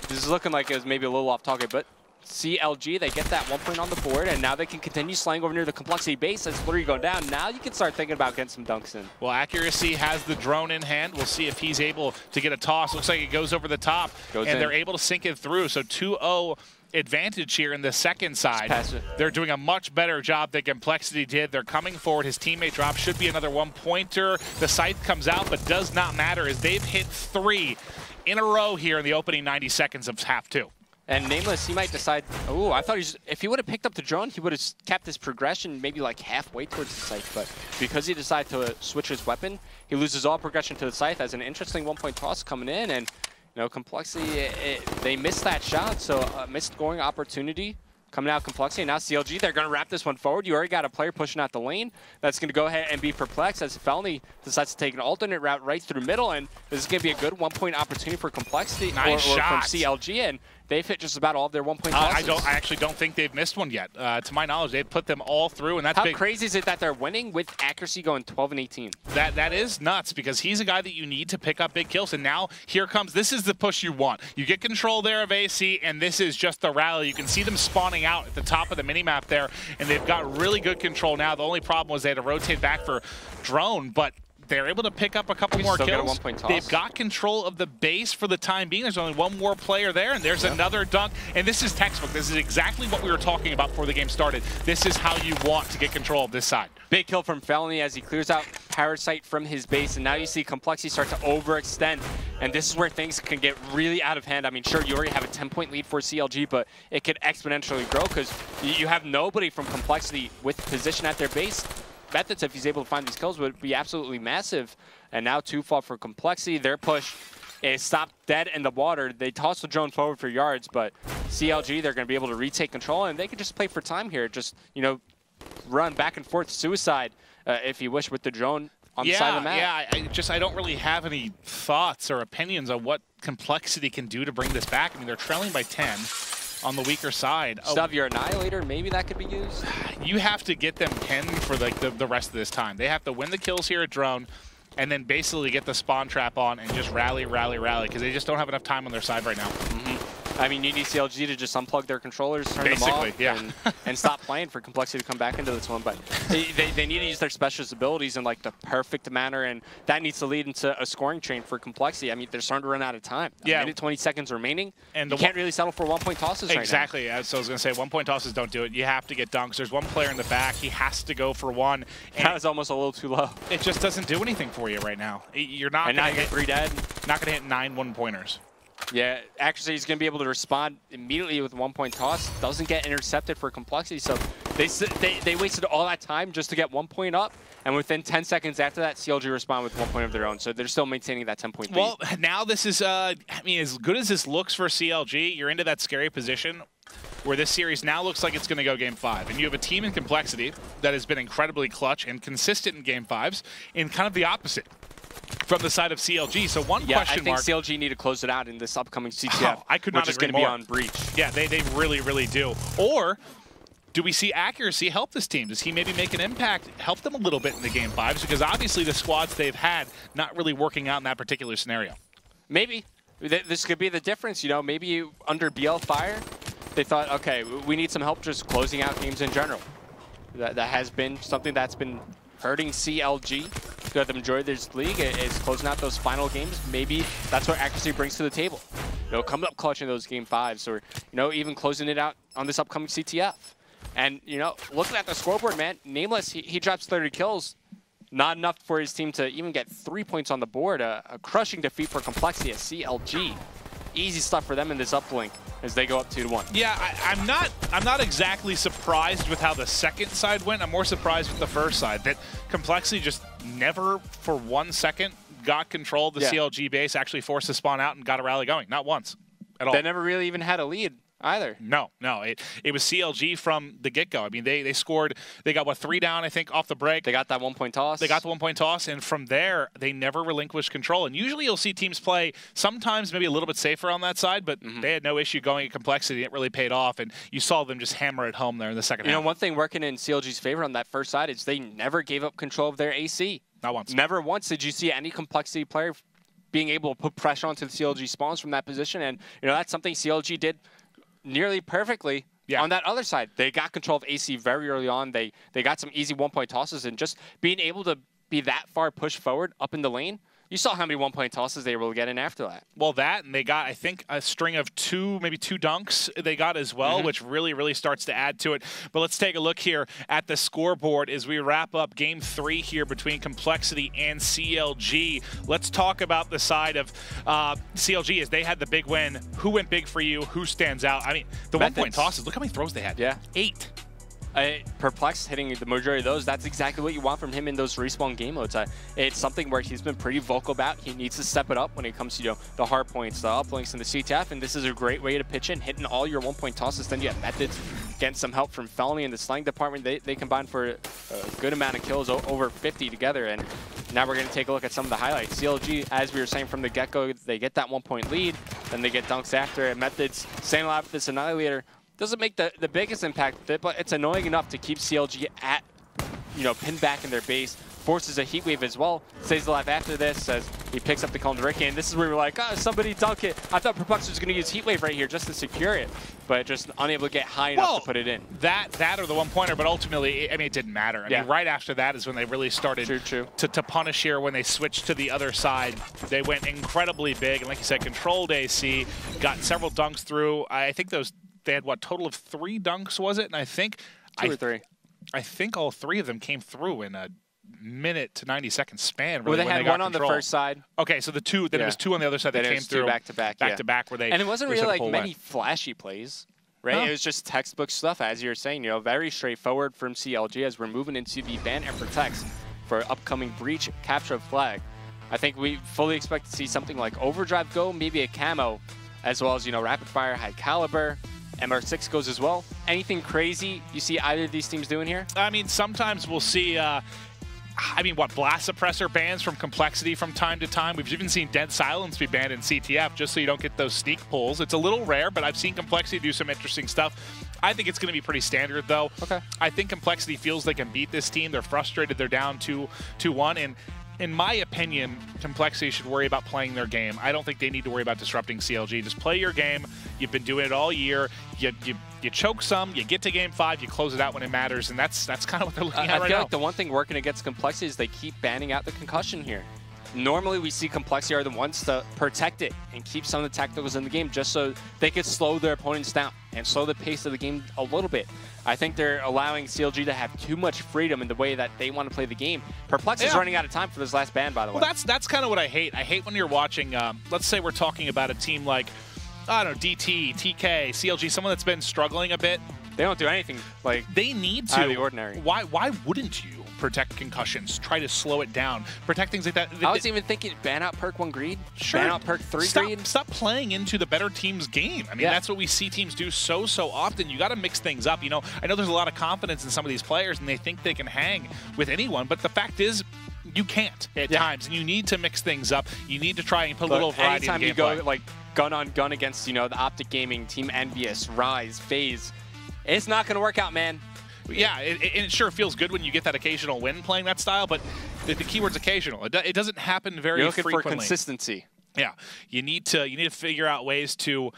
This is looking like it was maybe a little off target, but CLG, they get that 1 point on the board, and now they can continue slaying over near the compLexity base as 3 go down. Now you can start thinking about getting some dunks in. Well, accuracy has the drone in hand. We'll see if he's able to get a toss. Looks like it goes over the top, they're able to sink it through. So 2-0 advantage here in the second side. They're doing a much better job than compLexity did. They're coming forward. His teammate drop should be another 1-pointer. The Scythe comes out, but does not matter as they've hit 3 in a row here in the opening 90 seconds of half 2. And Nameless, he might decide, oh, I thought if he would have picked up the drone, he would have kept his progression maybe like halfway towards the Scythe. But because he decided to switch his weapon, he loses all progression to the Scythe as an interesting 1-point toss coming in. And, you know, compLexity, they missed that shot, so missed scoring opportunity. Coming out compLexity, now CLG, they're going to wrap this one forward. You already got a player pushing out the lane. That's going to go ahead and be perplexed as Felony decides to take an alternate route right through middle, and this is going to be a good 1-point opportunity for compLexity or from CLG, and they've hit just about all of their 1-point tosses. I actually don't think they've missed one yet. To my knowledge, they've put them all through, and that's big. How crazy is it that they're winning with accuracy going 12 and 18? That is nuts because he's a guy that you need to pick up big kills, and now here comes, this is the push you want. You get control there of AC, and this is just the rally. You can see them spawning out at the top of the minimap there, and they've got really good control now. The only problem was they had to rotate back for drone, but they're able to pick up a couple more kills. They've got control of the base for the time being. There's only one more player there, and there's another dunk. And this is textbook. This is exactly what we were talking about before the game started. This is how you want to get control of this side. Big kill from Felony as he clears out Parasite from his base, and now you see compLexity start to overextend, and this is where things can get really out of hand. I mean, sure, you already have a 10-point lead for CLG, but it could exponentially grow because you have nobody from compLexity with position at their base. Methods, if he's able to find these kills, would be absolutely massive. And now 2 fall for compLexity. Their push is stopped dead in the water. They toss the drone forward for yards, but CLG, they're going to be able to retake control, and they can just play for time here. Just, you know, run back and forth suicide if you wish with the drone on the side of the map. Yeah, I don't really have any thoughts or opinions on what compLexity can do to bring this back. I mean, they're trailing by 10. On the weaker side. Stuff your Annihilator, maybe that could be used? You have to get them pinned for like the rest of this time. They have to win the kills here at drone and then basically get the spawn trap on and just rally, because they just don't have enough time on their side right now. I mean, you need CLG to just unplug their controllers, turn Basically, them off, and stop playing for compLexity to come back into this one. But they need to use their specialist abilities in like the perfect manner, and that needs to lead into a scoring train for compLexity. I mean, they're starting to run out of time. Yeah. A minute 20 seconds remaining, and you can't really settle for 1-point tosses exactly. right now. So I was going to say, 1-point tosses don't do it. You have to get dunks. There's one player in the back. He has to go for one. That was almost a little too low. It just doesn't do anything for you right now. You're not going to hit 3 dead. Not going to hit 9 1-pointers. Yeah, actually, he's going to be able to respond immediately with 1-point toss. Doesn't get intercepted for compLexity, so they wasted all that time just to get 1 point up, and within 10 seconds after that, CLG respond with 1 point of their own. So they're still maintaining that 10-point lead. Well, now this is, I mean, as good as this looks for CLG, you're into that scary position where this series now looks like it's going to go Game 5. And you have a team in compLexity that has been incredibly clutch and consistent in Game 5s, and kind of the opposite from the side of CLG. So one question mark. I think CLG need to close it out in this upcoming CTF. Oh, I could not agree Which is going to be on Breach. Yeah, they really, really do. Or do we see accuracy help this team? Does he maybe make an impact, help them a little bit in the Game 5s? Because obviously the squads they've had not really working out in that particular scenario. Maybe. This could be the difference. You know, maybe under BL Fire, they thought, okay, we need some help just closing out games in general. That has been something that's been hurting CLG throughout the majority of this league, is closing out those final games. Maybe that's what accuracy brings to the table. You know, coming up clutch in those Game 5s, or, you know, even closing it out on this upcoming CTF. And, you know, looking at the scoreboard, man, Nameless, he drops 30 kills. Not enough for his team to even get 3 points on the board. A crushing defeat for compLexity at CLG. Easy stuff for them in this uplink as they go up 2-1. Yeah, I'm not exactly surprised with how the second side went. I'm more surprised with the first side, that compLexity just never for 1 second got control of the CLG base, actually forced to spawn out and got a rally going. Not once at all. They never really even had a lead either. No. It was CLG from the get-go. I mean, they scored, they got, what, 3 down, I think, off the break. They got that 1-point toss. They got the 1-point toss, and from there, they never relinquished control. And usually you'll see teams play sometimes maybe a little bit safer on that side, but they had no issue going at compLexity. It really paid off, and you saw them just hammer it home there in the second half. You know, one thing working in CLG's favor on that first side is they never gave up control of their AC. Not once. Never once did you see any compLexity player being able to put pressure onto the CLG spawns from that position, and, you know, that's something CLG did nearly perfectly on that other side. They got control of AC very early on. They got some easy 1-point tosses, and just being able to be that far pushed forward up in the lane, you saw how many 1-point tosses they were able to get in after that. Well, that, and they got, I think, a string of maybe two dunks they got as well, which really, really starts to add to it. But let's take a look here at the scoreboard as we wrap up Game 3 here between compLexity and CLG. Let's talk about the side of CLG as they had the big win. Who went big for you? Who stands out? I mean, the 1-point tosses, look how many throws they had. Yeah. 8. Perplex hitting the majority of those. That's exactly what you want from him in those respawn game modes. It's something where he's been pretty vocal about. He needs to step it up when it comes to, you know, the hard points, the uplinks, and the CTF, and this is a great way to pitch in, hitting all your 1-point tosses. Then you have Methods, getting some help from Felony in the slang department. They combined for a good amount of kills, over 50 together, and now we're going to take a look at some of the highlights. CLG, as we were saying from the get-go, they get that 1-point lead, then they get dunks after, and Methods staying alive with this Annihilator. Doesn't make the biggest impact with it, but it's annoying enough to keep CLG at, you know, pinned back in their base. Forces a heat wave as well. Stays alive after this as he picks up the Kalmdriki, and this is where we're like, oh, somebody dunk it. I thought Perplex was going to use heat wave right here just to secure it, but just unable to get high enough to put it in. That or the 1-pointer, but ultimately, I mean, it didn't matter. I mean, right after that is when they really started to punish here. When they switched to the other side, they went incredibly big, and like you said, controlled AC, got several dunks through. I think they had, what, total of 3 dunks, was it? And I think 2 or 3. I think all 3 of them came through in a minute to 90-second span. Really, well, they had 1 on the first side. Okay, so the 2, then it was 2 on the other side that came through back to back, where they. And it wasn't really like many flashy plays, right? It was just textbook stuff, as you were saying. You know, very straightforward from CLG as we're moving into the ban and protects for upcoming breach, capture of flag. I think we fully expect to see something like Overdrive go, maybe a camo, as well as, you know, rapid fire, high caliber. MR6 goes as well. Anything crazy you see either of these teams doing here? I mean, sometimes we'll see, blast suppressor bans from compLexity from time to time. We've even seen Dead Silence be banned in CTF just so you don't get those sneak pulls. It's a little rare, but I've seen compLexity do some interesting stuff. I think it's going to be pretty standard, though. Okay. I think compLexity feels they can beat this team. They're frustrated. They're down 2-1, and in my opinion, compLexity should worry about playing their game. I don't think they need to worry about disrupting CLG. Just play your game. You've been doing it all year. You choke some, you get to game 5, you close it out when it matters, and that's kind of what they're looking at right now. I feel like the one thing working against compLexity is they keep banning out the concussion here. Normally we see compLexity are the ones to protect it and keep some of the tacticals in the game just so they could slow their opponents down and slow the pace of the game a little bit. I think they're allowing CLG to have too much freedom in the way that they want to play the game. Perplex is running out of time for this last ban, by the way. Well, that's kind of what I hate. I hate when you're watching, let's say we're talking about a team like, I don't know, DT, TK, CLG, someone that's been struggling a bit. They don't do anything like they need to. Out of the ordinary. Why wouldn't you protect concussions? Try to slow it down. Protect things like that. I was even thinking ban out perk 1 greed. Sure. Ban out perk 3 greed. Stop playing into the better team's game. I mean, that's what we see teams do so often. You got to mix things up. You know, I know there's a lot of confidence in some of these players, and they think they can hang with anyone. But the fact is, you can't at times, and you need to mix things up. You need to try and put a little variety in the gameplay. Anytime you go like gun on gun against, you know, the Optic Gaming, Team Envious, Rise, FaZe, it's not going to work out, man. Yeah, it sure feels good when you get that occasional win playing that style, but the keyword's occasional. It doesn't happen very frequently. You're looking for consistency. Yeah, you need to figure out ways to,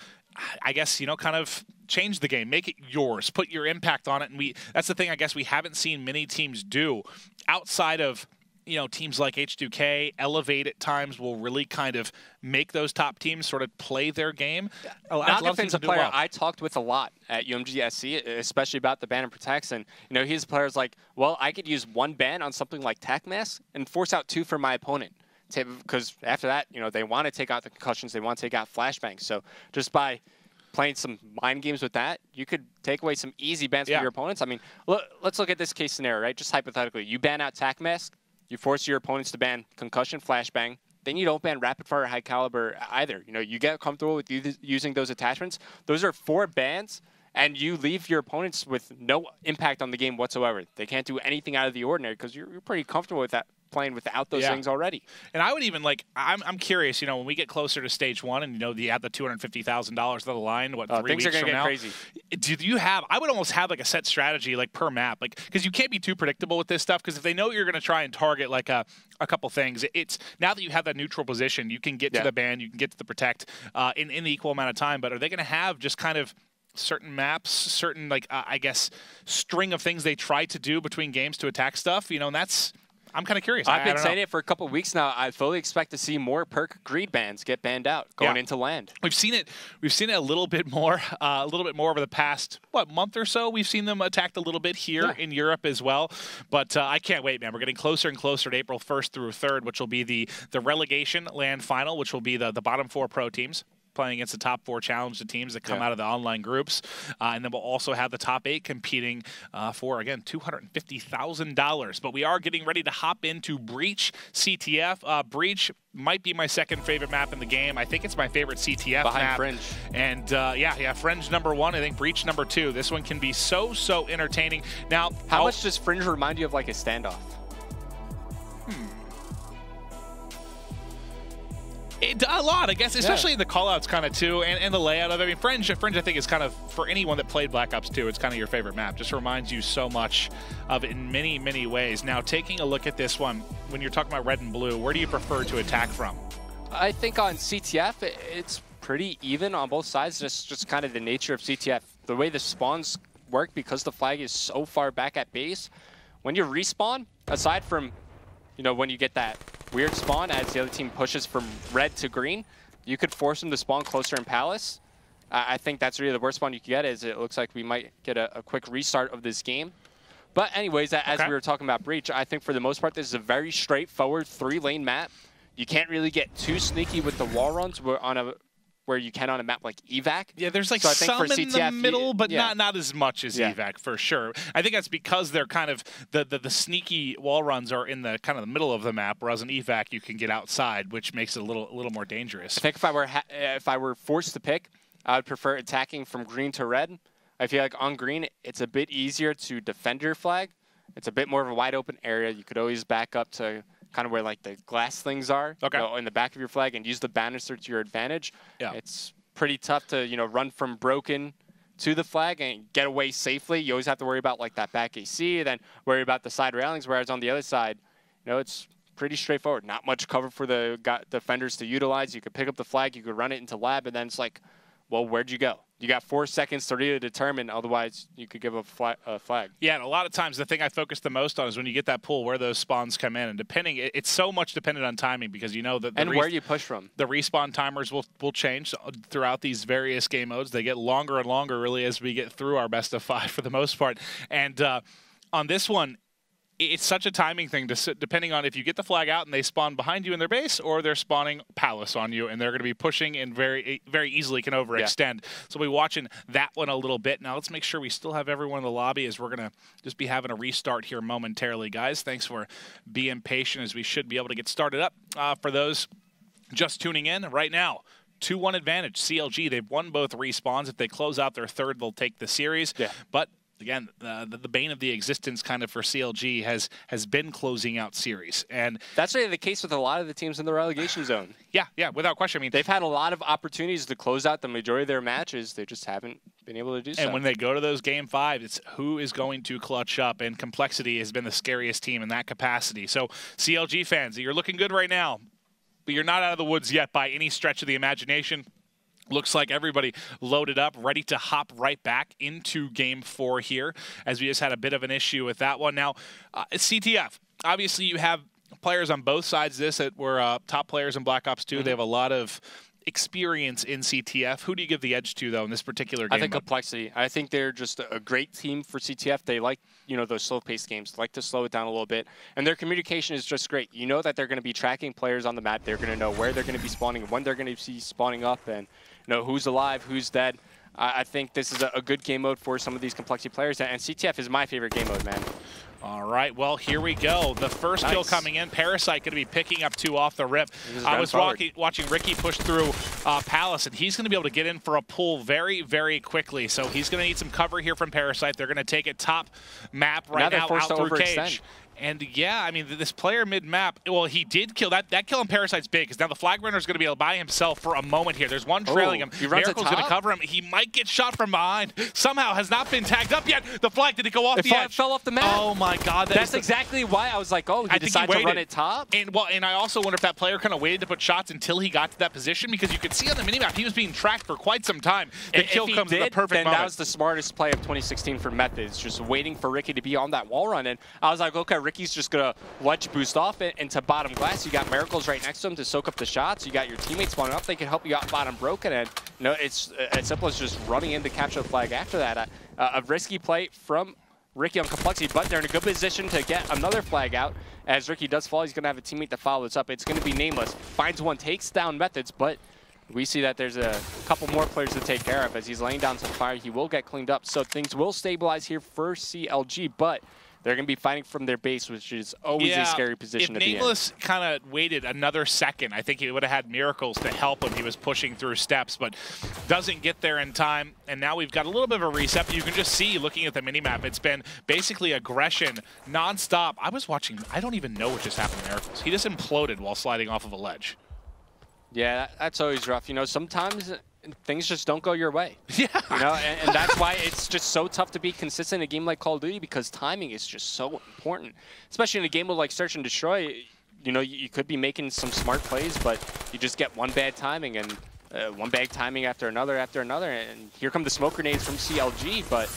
I guess, you know, kind of change the game, make it yours, put your impact on it, and that's the thing I guess we haven't seen many teams do outside of, you know, teams like H2K, Elevate at times will really kind of make those top teams sort of play their game. Not defensive player I talked with a lot at UMGSC, especially about the ban and protects, and you know, his players like, well, I could use 1 ban on something like TACMAS and force out 2 for my opponent. Because after that, you know, they want to take out the concussions, they want to take out flashbangs. So just by playing some mind games with that, you could take away some easy bans from your opponents. I mean, let's look at this case scenario, right? Just hypothetically, you ban out TACMAS, you force your opponents to ban concussion, flashbang. Then you don't ban rapid fire, high caliber either. You know, you get comfortable with using those attachments. Those are 4 bans, and you leave your opponents with no impact on the game whatsoever. They can't do anything out of the ordinary because you're pretty comfortable with that, playing without those things already. And I would even like, I'm curious, you know, when we get closer to stage 1 and, you know, you have the $250,000 on the line, what, 3 weeks from now? Things are going to get crazy. Do you have, I would almost have like a set strategy like per map, like, because you can't be too predictable with this stuff, because if they know you're going to try and target like a couple things, it's, now that you have that neutral position, you can get to the ban, you can get to the protect in the equal amount of time, but are they going to have just kind of certain maps, certain like, I guess, string of things they try to do between games to attack stuff, you know, and that's, I'm kind of curious. I've been saying it for a couple of weeks now. I fully expect to see more perk greed bans get banned out going into land. We've seen it a little bit more, over the past month or so. We've seen them attacked a little bit here in Europe as well. But I can't wait, man. We're getting closer and closer to April 1st through 3rd, which will be the relegation land final, which will be the bottom 4 pro teams playing against the top 4 challenge teams that come out of the online groups. And then we'll also have the top 8 competing for, again, $250,000. But we are getting ready to hop into Breach CTF. Breach might be my 2nd favorite map in the game. I think it's my favorite CTF behind map. Fringe. And Fringe number 1. I think Breach number 2. This one can be so entertaining. Now, how much does Fringe remind you of like a standoff? A lot, I guess, especially in the callouts kind of too, and the layout of it. I mean, Fringe, I think is kind of, for anyone that played Black Ops 2, it's kind of your favorite map. Just reminds you so much of it in many ways. Now, taking a look at this one, when you're talking about red and blue, where do you prefer to attack from? I think on CTF, it's pretty even on both sides, just kind of the nature of CTF. The way the spawns work, because the flag is so far back at base, when you respawn, aside from, you know, when you get that weird spawn as the other team pushes from red to green, you could force them to spawn closer in Palace. I think that's really the worst spawn you could get, is it looks like we might get a quick restart of this game. But anyways, as we were talking about Breach, I think for the most part, this is a very straightforward 3-lane map. You can't really get too sneaky with the wall runs where you can on a map like Evac. Yeah, there's like some in the middle, but not as much as Evac, for sure. I think that's because they're kind of, the sneaky wall runs are in the kind of the middle of the map, whereas in Evac you can get outside, which makes it a little more dangerous. I think if I were forced to pick, I would prefer attacking from green to red. I feel like on green, it's a bit easier to defend your flag. It's a bit more of a wide open area. You could always back up to kind of where like the glass things are, you know, in the back of your flag, and use the banister to your advantage. It's pretty tough to, you know, run from broken to the flag and get away safely. You always have to worry about like that back AC, then worry about the side railings, whereas on the other side, you know, it's pretty straightforward. Not much cover for the defenders to utilize. You could pick up the flag, you could run it into lab, and then it's like, well, where'd you go? You got 4 seconds to really determine, otherwise you could give up a flag. Yeah, and a lot of times the thing I focus the most on is when you get that pull, where those spawns come in. And depending, it's so much dependent on timing because you know that and where you push from. The respawn timers will change throughout these various game modes. They get longer and longer really as we get through our best of 5 for the most part. And on this one, it's such a timing thing, depending on if you get the flag out and they spawn behind you in their base, or they're spawning Palace on you, and they're going to be pushing and very easily can overextend. Yeah. So we'll be watching that one a little bit. Now let's make sure we still have everyone in the lobby, as we're going to just be having a restart here momentarily. Guys, thanks for being patient, as we should be able to get started up. For those just tuning in right now, 2-1 advantage. CLG, they've won both respawns. If they close out their third, they'll take the series. Yeah. But again, the bane of the existence kind of for CLG has been closing out series. And that's really the case with a lot of the teams in the relegation zone. Yeah, without question. I mean, they've had a lot of opportunities to close out the majority of their matches. They just haven't been able to do so. And when they go to those game 5, it's who is going to clutch up. And compLexity has been the scariest team in that capacity. So CLG fans, you're looking good right now, but you're not out of the woods yet by any stretch of the imagination. Looks like everybody loaded up, ready to hop right back into Game 4 here, as we just had a bit of an issue with that one. Now, CTF, obviously you have players on both sides of this that were top players in Black Ops 2. Mm-hmm. They have a lot of experience in CTF. Who do you give the edge to, though, in this particular game? I think compLexity. I think they're just a great team for CTF. They like, those slow-paced games, like to slow it down a little bit. And their communication is just great. You know that they're going to be tracking players on the map. They're going to know where they're going to be spawning, when they're going to be spawning up, and know who's alive, who's dead. I think this is a good game mode for some of these compLexity players, and CTF is my favorite game mode, man. All right, well, here we go. The first kill coming in. Parasite going to be picking up 2 off the rip. I was watching Ricky push through Palace, and he's going to be able to get in for a pull very, very quickly. So he's going to need some cover here from Parasite. They're going to take it top map right now out through Cage. And yeah, I mean, this player mid-map, well, he did kill. That kill on Parasite's big, because now the flag runner is going to be by himself for a moment here. There's one trailing him. Miracle's going to cover him. He might get shot from behind. Somehow has not been tagged up yet. The flag, did it go off the edge? It fell off the map. Oh, my God. That's exactly why I was like, oh, he decided to run it top? And I also wonder if that player kind of waited to put shots until he got to that position, because you could see on the minimap he was being tracked for quite some time. The kill comes at the perfect moment. That was the smartest play of 2016 for Methods, just waiting for Ricky to be on that wall run. And I was like, okay, Ricky's just going to ledge boost off it into bottom glass. You got Miracles right next to him to soak up the shots. You got your teammates spawning up. They can help you out bottom broken. And it's as simple as just running in to capture the flag after that. A risky play from Ricky on compLexity, but they're in a good position to get another flag out. As Ricky does fall, he's going to have a teammate to follow this up. It's going to be Nameless. Finds one, takes down Methods, but we see that there's a couple more players to take care of. As he's laying down some fire, he will get cleaned up. So things will stabilize here for CLG, but they're going to be fighting from their base, which is always a scary position to be in. If Nameless kind of waited another second, I think he would have had Miracles to help him. He was pushing through steps, but doesn't get there in time. And now we've got a little bit of a reset. You can just see, looking at the minimap, it's been basically aggression nonstop. I was watching, I don't even know what just happened to Miracles. He just imploded while sliding off of a ledge. Yeah, that's always rough. Sometimes things just don't go your way. Yeah. And that's why it's just so tough to be consistent in a game like Call of Duty, because timing is just so important. Especially in a game like Search and Destroy, you could be making some smart plays, but you just get one bad timing, and one bad timing after another, and here come the smoke grenades from CLG, but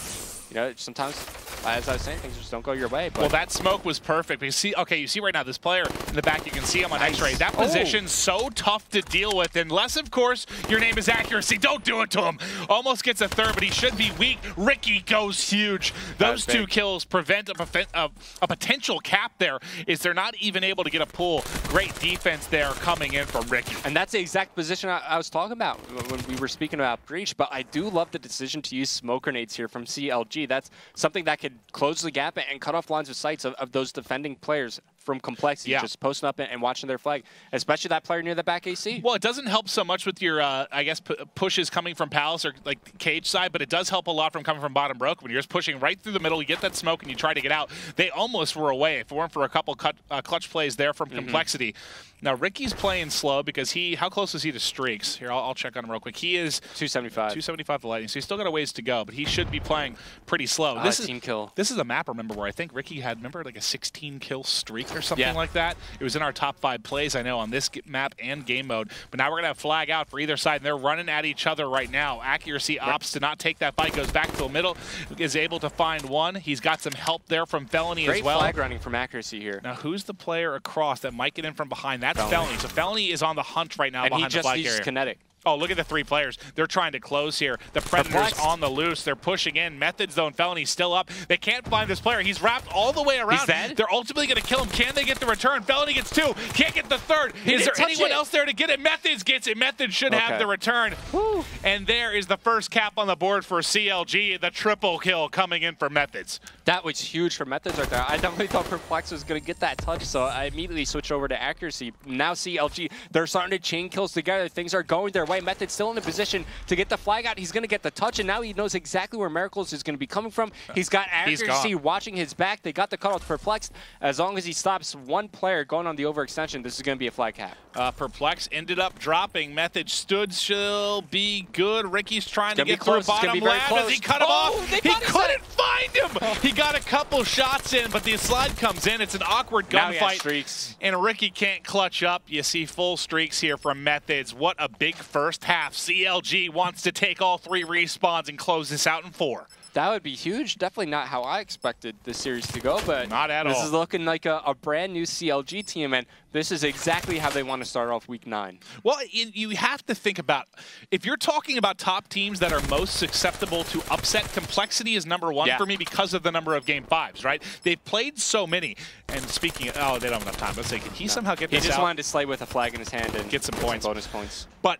sometimes, as I was saying, things just don't go your way. But well, that smoke was perfect. You see right now, this player in the back, you can see him on X-ray. That position's so tough to deal with, unless, of course, your name is accuracy. Don't do it to him. Almost gets a third, but he should be weak. Ricky goes huge. Those 2 kills prevent a potential cap there. Is they're not even able to get a pull. Great defense there coming in from Ricky. And that's the exact position I was talking about when we were speaking about Breach, but I do love the decision to use smoke grenades here from CLG. That's something that could close the gap and cut off lines of sights of those defending players from compLexity, just posting up and watching their flag, especially that player near the back AC. Well, it doesn't help so much with your, I guess, pushes coming from Palace or like Cage side, but it does help a lot from coming from bottom broke. When you're just pushing right through the middle, you get that smoke and you try to get out. They almost were away if it weren't for a couple clutch plays there from compLexity. Now, Ricky's playing slow because how close is he to streaks? Here, I'll check on him real quick. He is 275. 275 to Lightning, so he's still got a ways to go, but he should be playing pretty slow. Team kill. This is a map, remember, where I think Ricky had, like a 16-kill streak or something like that. It was in our top 5 plays, I know, on this map and game mode. But now we're going to have flag out for either side, and they're running at each other right now. Accuracy opts to not take that fight, goes back to the middle, is able to find one. He's got some help there from Felony as well. Great flag running from Accuracy here. Now, who's the player across that might get in from behind? That's Felony. So Felony is on the hunt right now behind the flag area. And he just uses Kinetic. Oh, look at the 3 players. They're trying to close here. The Predator's on the loose. They're pushing in. Methods, though, and Felony still up. They can't find this player. He's wrapped all the way around. He's dead? They're ultimately going to kill him. Can they get the return? Felony gets 2. Can't get the 3rd. Is there anyone else there to get it? Methods gets it. Methods should have the return. Woo. And there is the first cap on the board for CLG. The triple kill coming in for Methods. That was huge for Methods right there. I definitely thought Perplex was going to get that touch, so I immediately switched over to Accuracy. Now CLG, they're starting to chain kills together. Things are going their way. Methods still in a position to get the flag out. He's going to get the touch, and now he knows exactly where Miracles is going to be coming from. He's got Accuracy watching his back. They got the cutoff Perplexed. As long as he stops one player going on the overextension, this is going to be a flag cap. Perplex ended up dropping. Method stood still, be good. Ricky's trying to get through bottom lab as he cut him off. He couldn't find him. He got a couple shots in, but the slide comes in. It's an awkward gunfight, and Ricky can't clutch up. You see full streaks here from Methods. What a big first half. CLG wants to take all 3 respawns and close this out in 4. That would be huge. Definitely not how I expected this series to go, but not at all. This is looking like a brand new CLG team, and this is exactly how they want to start off Week 9. Well, you have to think about, if you're talking about top teams that are most susceptible to upset, compLexity is #1 for me because of the number of Game 5s, right? They've played so many. And speaking of, they don't have enough time. Let's say, can he somehow get this out? He just wanted to slay with a flag in his hand and get some points. Bonus points. But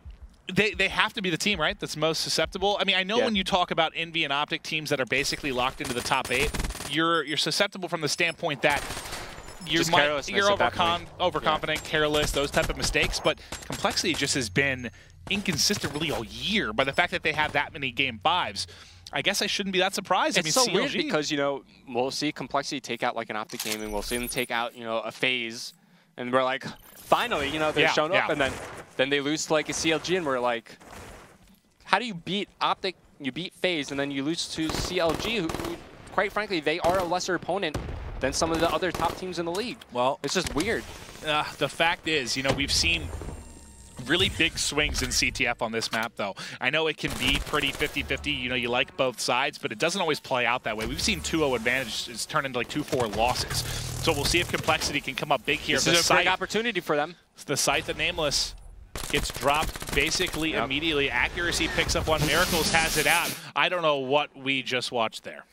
they have to be the team, right, that's most susceptible. I mean, I know when you talk about Envy and Optic teams that are basically locked into the top 8, you're susceptible from the standpoint that you're overconfident, careless, those type of mistakes. But compLexity just has been inconsistent really all year by the fact that they have that many Game 5s. I guess I shouldn't be that surprised. It's so weird because, we'll see compLexity take out like an Optic game, and we'll see them take out, a FaZe, and we're like, finally, they're shown up, and then they lose to like a CLG, and we're like, how do you beat Optic, you beat FaZe, and then you lose to CLG, who quite frankly, they are a lesser opponent than some of the other top teams in the league. Well, it's just weird. The fact is, we've seen really big swings in CTF on this map, though. I know it can be pretty 50-50. You like both sides, but it doesn't always play out that way. We've seen 2-0 advantages turn into like 2-4 losses. So we'll see if compLexity can come up big here. This is a big opportunity for them. The site that Nameless gets dropped basically immediately. Accuracy picks up one. Miracles has it out. I don't know what we just watched there.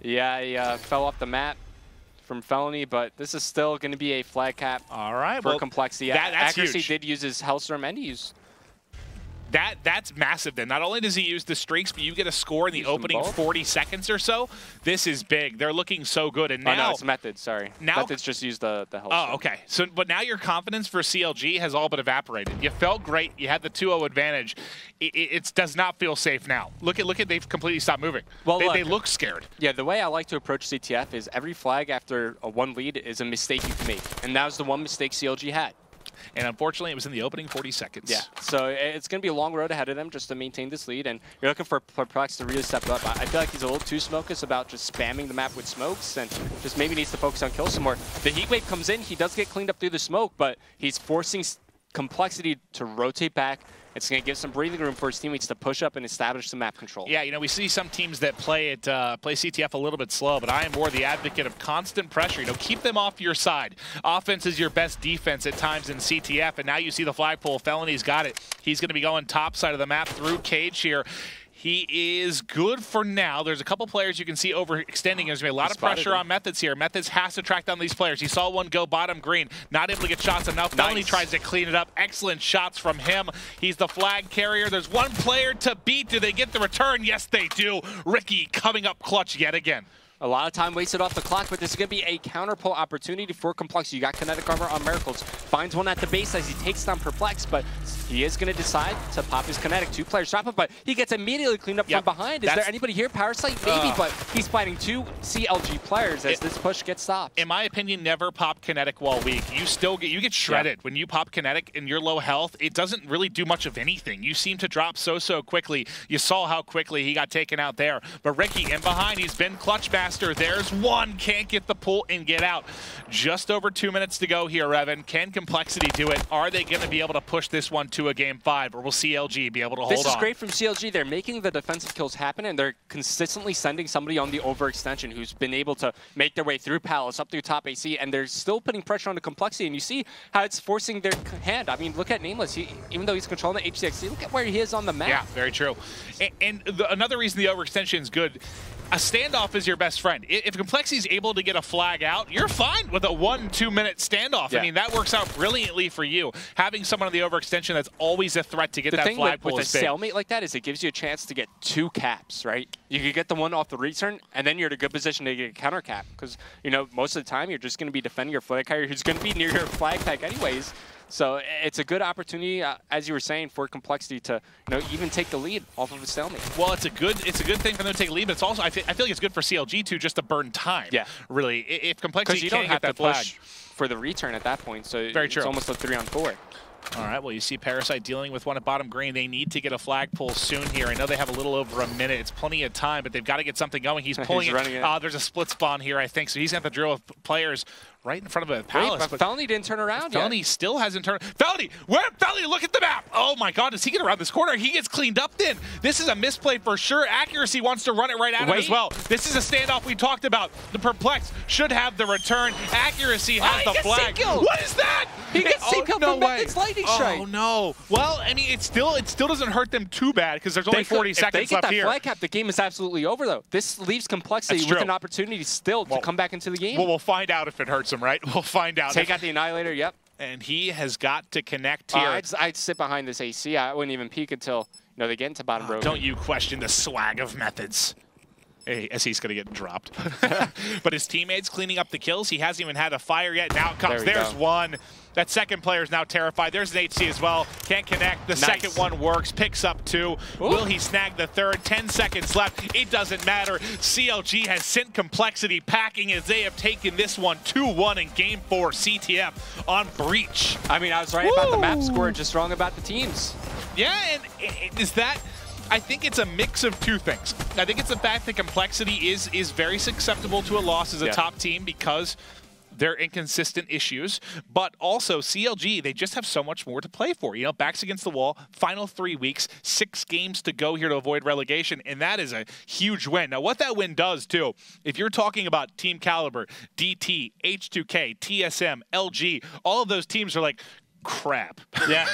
Yeah, he fell off the map from Felony, but this is still going to be a flag cap for compLexity. Accuracy huge. Did use his Hellstorm, and he used... That's massive then. Not only does he use the streaks, but you get a score in the opening 40 seconds or so. This is big. They're looking so good. And now, no, it's Methods, sorry. Methods just used the Hellstorm. Oh, okay. So, but now your confidence for CLG has all but evaporated. You felt great. You had the 2-0 advantage. It does not feel safe now. Look at they've completely stopped moving. Well, they look scared. Yeah, the way I like to approach CTF is every flag after a 1 lead is a mistake you can make. And that was the one mistake CLG had. And unfortunately, it was in the opening 40 seconds. Yeah, so it's going to be a long road ahead of them just to maintain this lead. And you're looking for Perplex to really step up. I feel like he's a little too smokeless about just spamming the map with smokes and just maybe needs to focus on kill some more. The heat wave comes in. He does get cleaned up through the smoke, but he's forcing compLexity to rotate back. It's going to give some breathing room for his teammates to push up and establish some map control. Yeah, we see some teams that play CTF a little bit slow, but I am more the advocate of constant pressure. Keep them off your side. Offense is your best defense at times in CTF, and now you see the flagpole. Felony's got it. He's going to be going top side of the map through Cage here. He is good for now. There's a couple players you can see overextending. There's going to be a lot of pressure on Methods here. Methods has to track down these players. He saw one go bottom green, not able to get shots on. Now Felony tries to clean it up. Excellent shots from him. He's the flag carrier. There's one player to beat. Do they get the return? Yes, they do. Ricky coming up clutch yet again. A lot of time wasted off the clock, but this is going to be a counterpull opportunity for compLexity. You got kinetic armor on Miracles. Finds one at the base as he takes down Perplex, but he is going to decide to pop his kinetic. 2 players drop him, but he gets immediately cleaned up from behind. Is there anybody here? Parasite, maybe, but he's fighting 2 CLG players as this push gets stopped. In my opinion, never pop kinetic while weak. You get shredded when you pop kinetic and you're low health. It doesn't really do much of anything. You seem to drop so quickly. You saw how quickly he got taken out there. But Ricky in behind, he's been clutch master. There's one, can't get the pull and get out. Just over 2 minutes to go here, Evan. Can compLexity do it? Are they going to be able to push this one to a game 5, or will CLG be able to hold on? This is great from CLG. They're making the defensive kills happen, and they're consistently sending somebody on the overextension who's been able to make their way through Palace, up through top AC, and they're still putting pressure on the compLexity, and you see how it's forcing their hand. I mean, look at Nameless. Even though he's controlling the HCXC, look at where he is on the map. Yeah, very true. Another reason the overextension is good, a standoff is your best friend. If compLexity is able to get a flag out, you're fine with a 1-2 minute standoff. Yeah. I mean, that works out brilliantly for you. Having someone on the overextension that's always a threat to get that flag pull with a stalemate like that is it gives you a chance to get 2 caps, right? You could get the one off the return, and then you're in a good position to get a counter cap. Because, you know, most of the time, you're just going to be defending your flag carrier who's going to be near your flag pack anyways. So it's a good opportunity, as you were saying, for compLexity to, you know, even take the lead off of a stalemate. Well, it's a good thing for them to take a lead, but it's also I feel like it's good for CLG too, just to burn time. Yeah, really. If compLexity can't get that flag for the return at that point, so very true. It's almost a 3-on-4. All right, well, you see Parasite dealing with one at bottom green. They need to get a flag pull soon here. I know they have a little over a minute. It's plenty of time, but they've got to get something going. He's pulling it. There's a split spawn here, I think, so he's going to have to drill with players right in front of a Palace. Wait, but Felony didn't turn around Felony yet. Still hasn't turned. Felony! Where? Felony, look at the map! Oh my god, does he get around this corner? He gets cleaned up then. This is a misplay for sure. Accuracy wants to run it right at him as well. This is a standoff we talked about. The Perplex should have the return. Accuracy has the flag. What is that? He gets same kill from Method's lightning strike. Oh no. Well, I mean, it still doesn't hurt them too bad because there's only 40 seconds left here. If they get that flag cap, the game is absolutely over though. This leaves compLexity with an opportunity still to come back into the game. Well, we'll find out if it hurts him, right? We'll find out. Take out the Annihilator, yep. And he has got to connect here. I'd sit behind this AC. I wouldn't even peek until they get into bottom row. Don't you question the swag of Methods. Hey, as he's going to get dropped. But his teammates cleaning up the kills. He hasn't even had a fire yet. Now it comes. There's one. That second player is now terrified. There's an HC as well. Can't connect. The second one works. Picks up 2. Ooh. Will he snag the third? 10 seconds left. It doesn't matter. CLG has sent compLexity packing as they have taken this one 2-1 in Game 4. CTF on Breach. I mean, I was right about the map score, just wrong about the teams. Yeah, and is that... I think it's a mix of 2 things. I think it's the fact that compLexity is very susceptible to a loss as a top team because their inconsistent issues, but also CLG, they just have so much more to play for. You know, backs against the wall, final 3 weeks, 6 games to go here to avoid relegation, and that is a huge win. Now, what that win does, too, if you're talking about Team Caliber, DT, H2K, TSM, LG, all of those teams are like, crap. Yeah.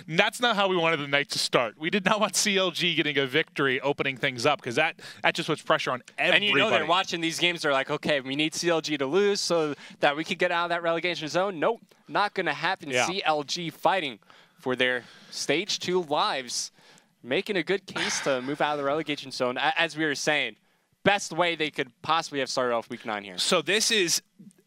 That's not how we wanted the night to start. We did not want CLG getting a victory opening things up because that just puts pressure on everybody. And you know they're watching these games, they're like, okay, we need CLG to lose so that we could get out of that relegation zone. Nope, not going to happen. Yeah. CLG fighting for their Stage 2 lives, making a good case to move out of the relegation zone. As we were saying, best way they could possibly have started off Week 9 here. So this is...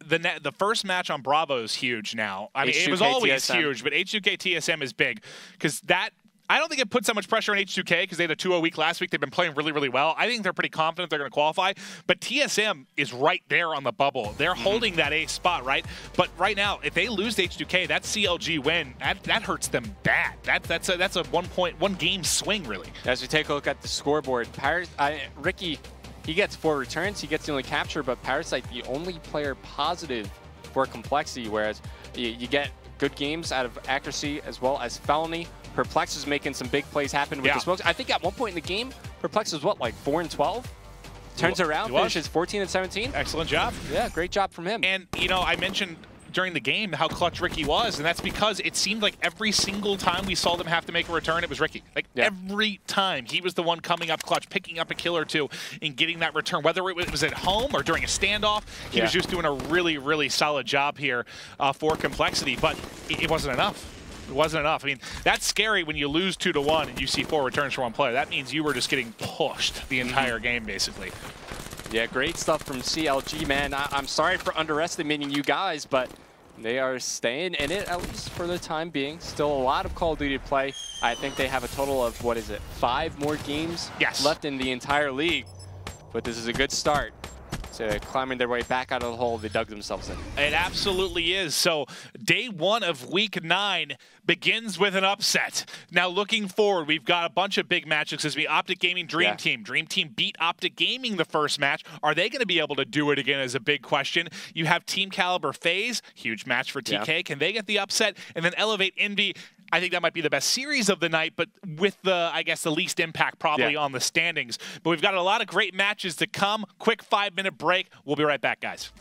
The first match on Bravo is huge now. I mean, it was always huge, but H2K TSM is big because I don't think it puts that much pressure on H2K because they had a 2-0 week last week. They've been playing really, really well. I think they're pretty confident they're going to qualify, but TSM is right there on the bubble. They're holding that A spot, right? But right now, if they lose to H2K, that CLG win, that hurts them bad. That's a 1 game swing, really. As we take a look at the scoreboard, Ricky... He gets 4 returns, he gets the only capture, but Parasite, the only player positive for compLexity, whereas you get good games out of accuracy as well as Felony. Perplex is making some big plays happen with the smokes. I think at one point in the game, Perplex was what, like 4-12? Turns around, finishes 14-17. Excellent job. Yeah, great job from him. And, you know, I mentioned during the game how clutch Ricky was, and that's because it seemed like every single time we saw them have to make a return, it was Ricky. Like every time he was the one coming up clutch, picking up a kill or 2 and getting that return, whether it was at home or during a standoff. He was just doing a really, really solid job here for compLexity, but it wasn't enough. It wasn't enough. I mean, that's scary when you lose 2-1 and you see 4 returns for 1 player. That means you were just getting pushed the entire game, basically. Yeah, great stuff from CLG, man. I'm sorry for underestimating you guys, but They are staying in it, at least for the time being. Still a lot of Call of Duty to play. I think they have a total of, what is it, 5 more games left in the entire league. But this is a good start. So they're climbing their way back out of the hole they dug themselves in. It absolutely is. So day 1 of week 9 begins with an upset. Now looking forward, we've got a bunch of big matches as we Optic Gaming Dream Team. Dream Team beat Optic Gaming the first match. Are they going to be able to do it again is a big question. You have Team Caliber FaZe, huge match for TK. Can they get the upset? And then Elevate Envy. I think that might be the best series of the night, but with the, I guess, the least impact probably on the standings. But we've got a lot of great matches to come. Quick 5-minute break. We'll be right back, guys.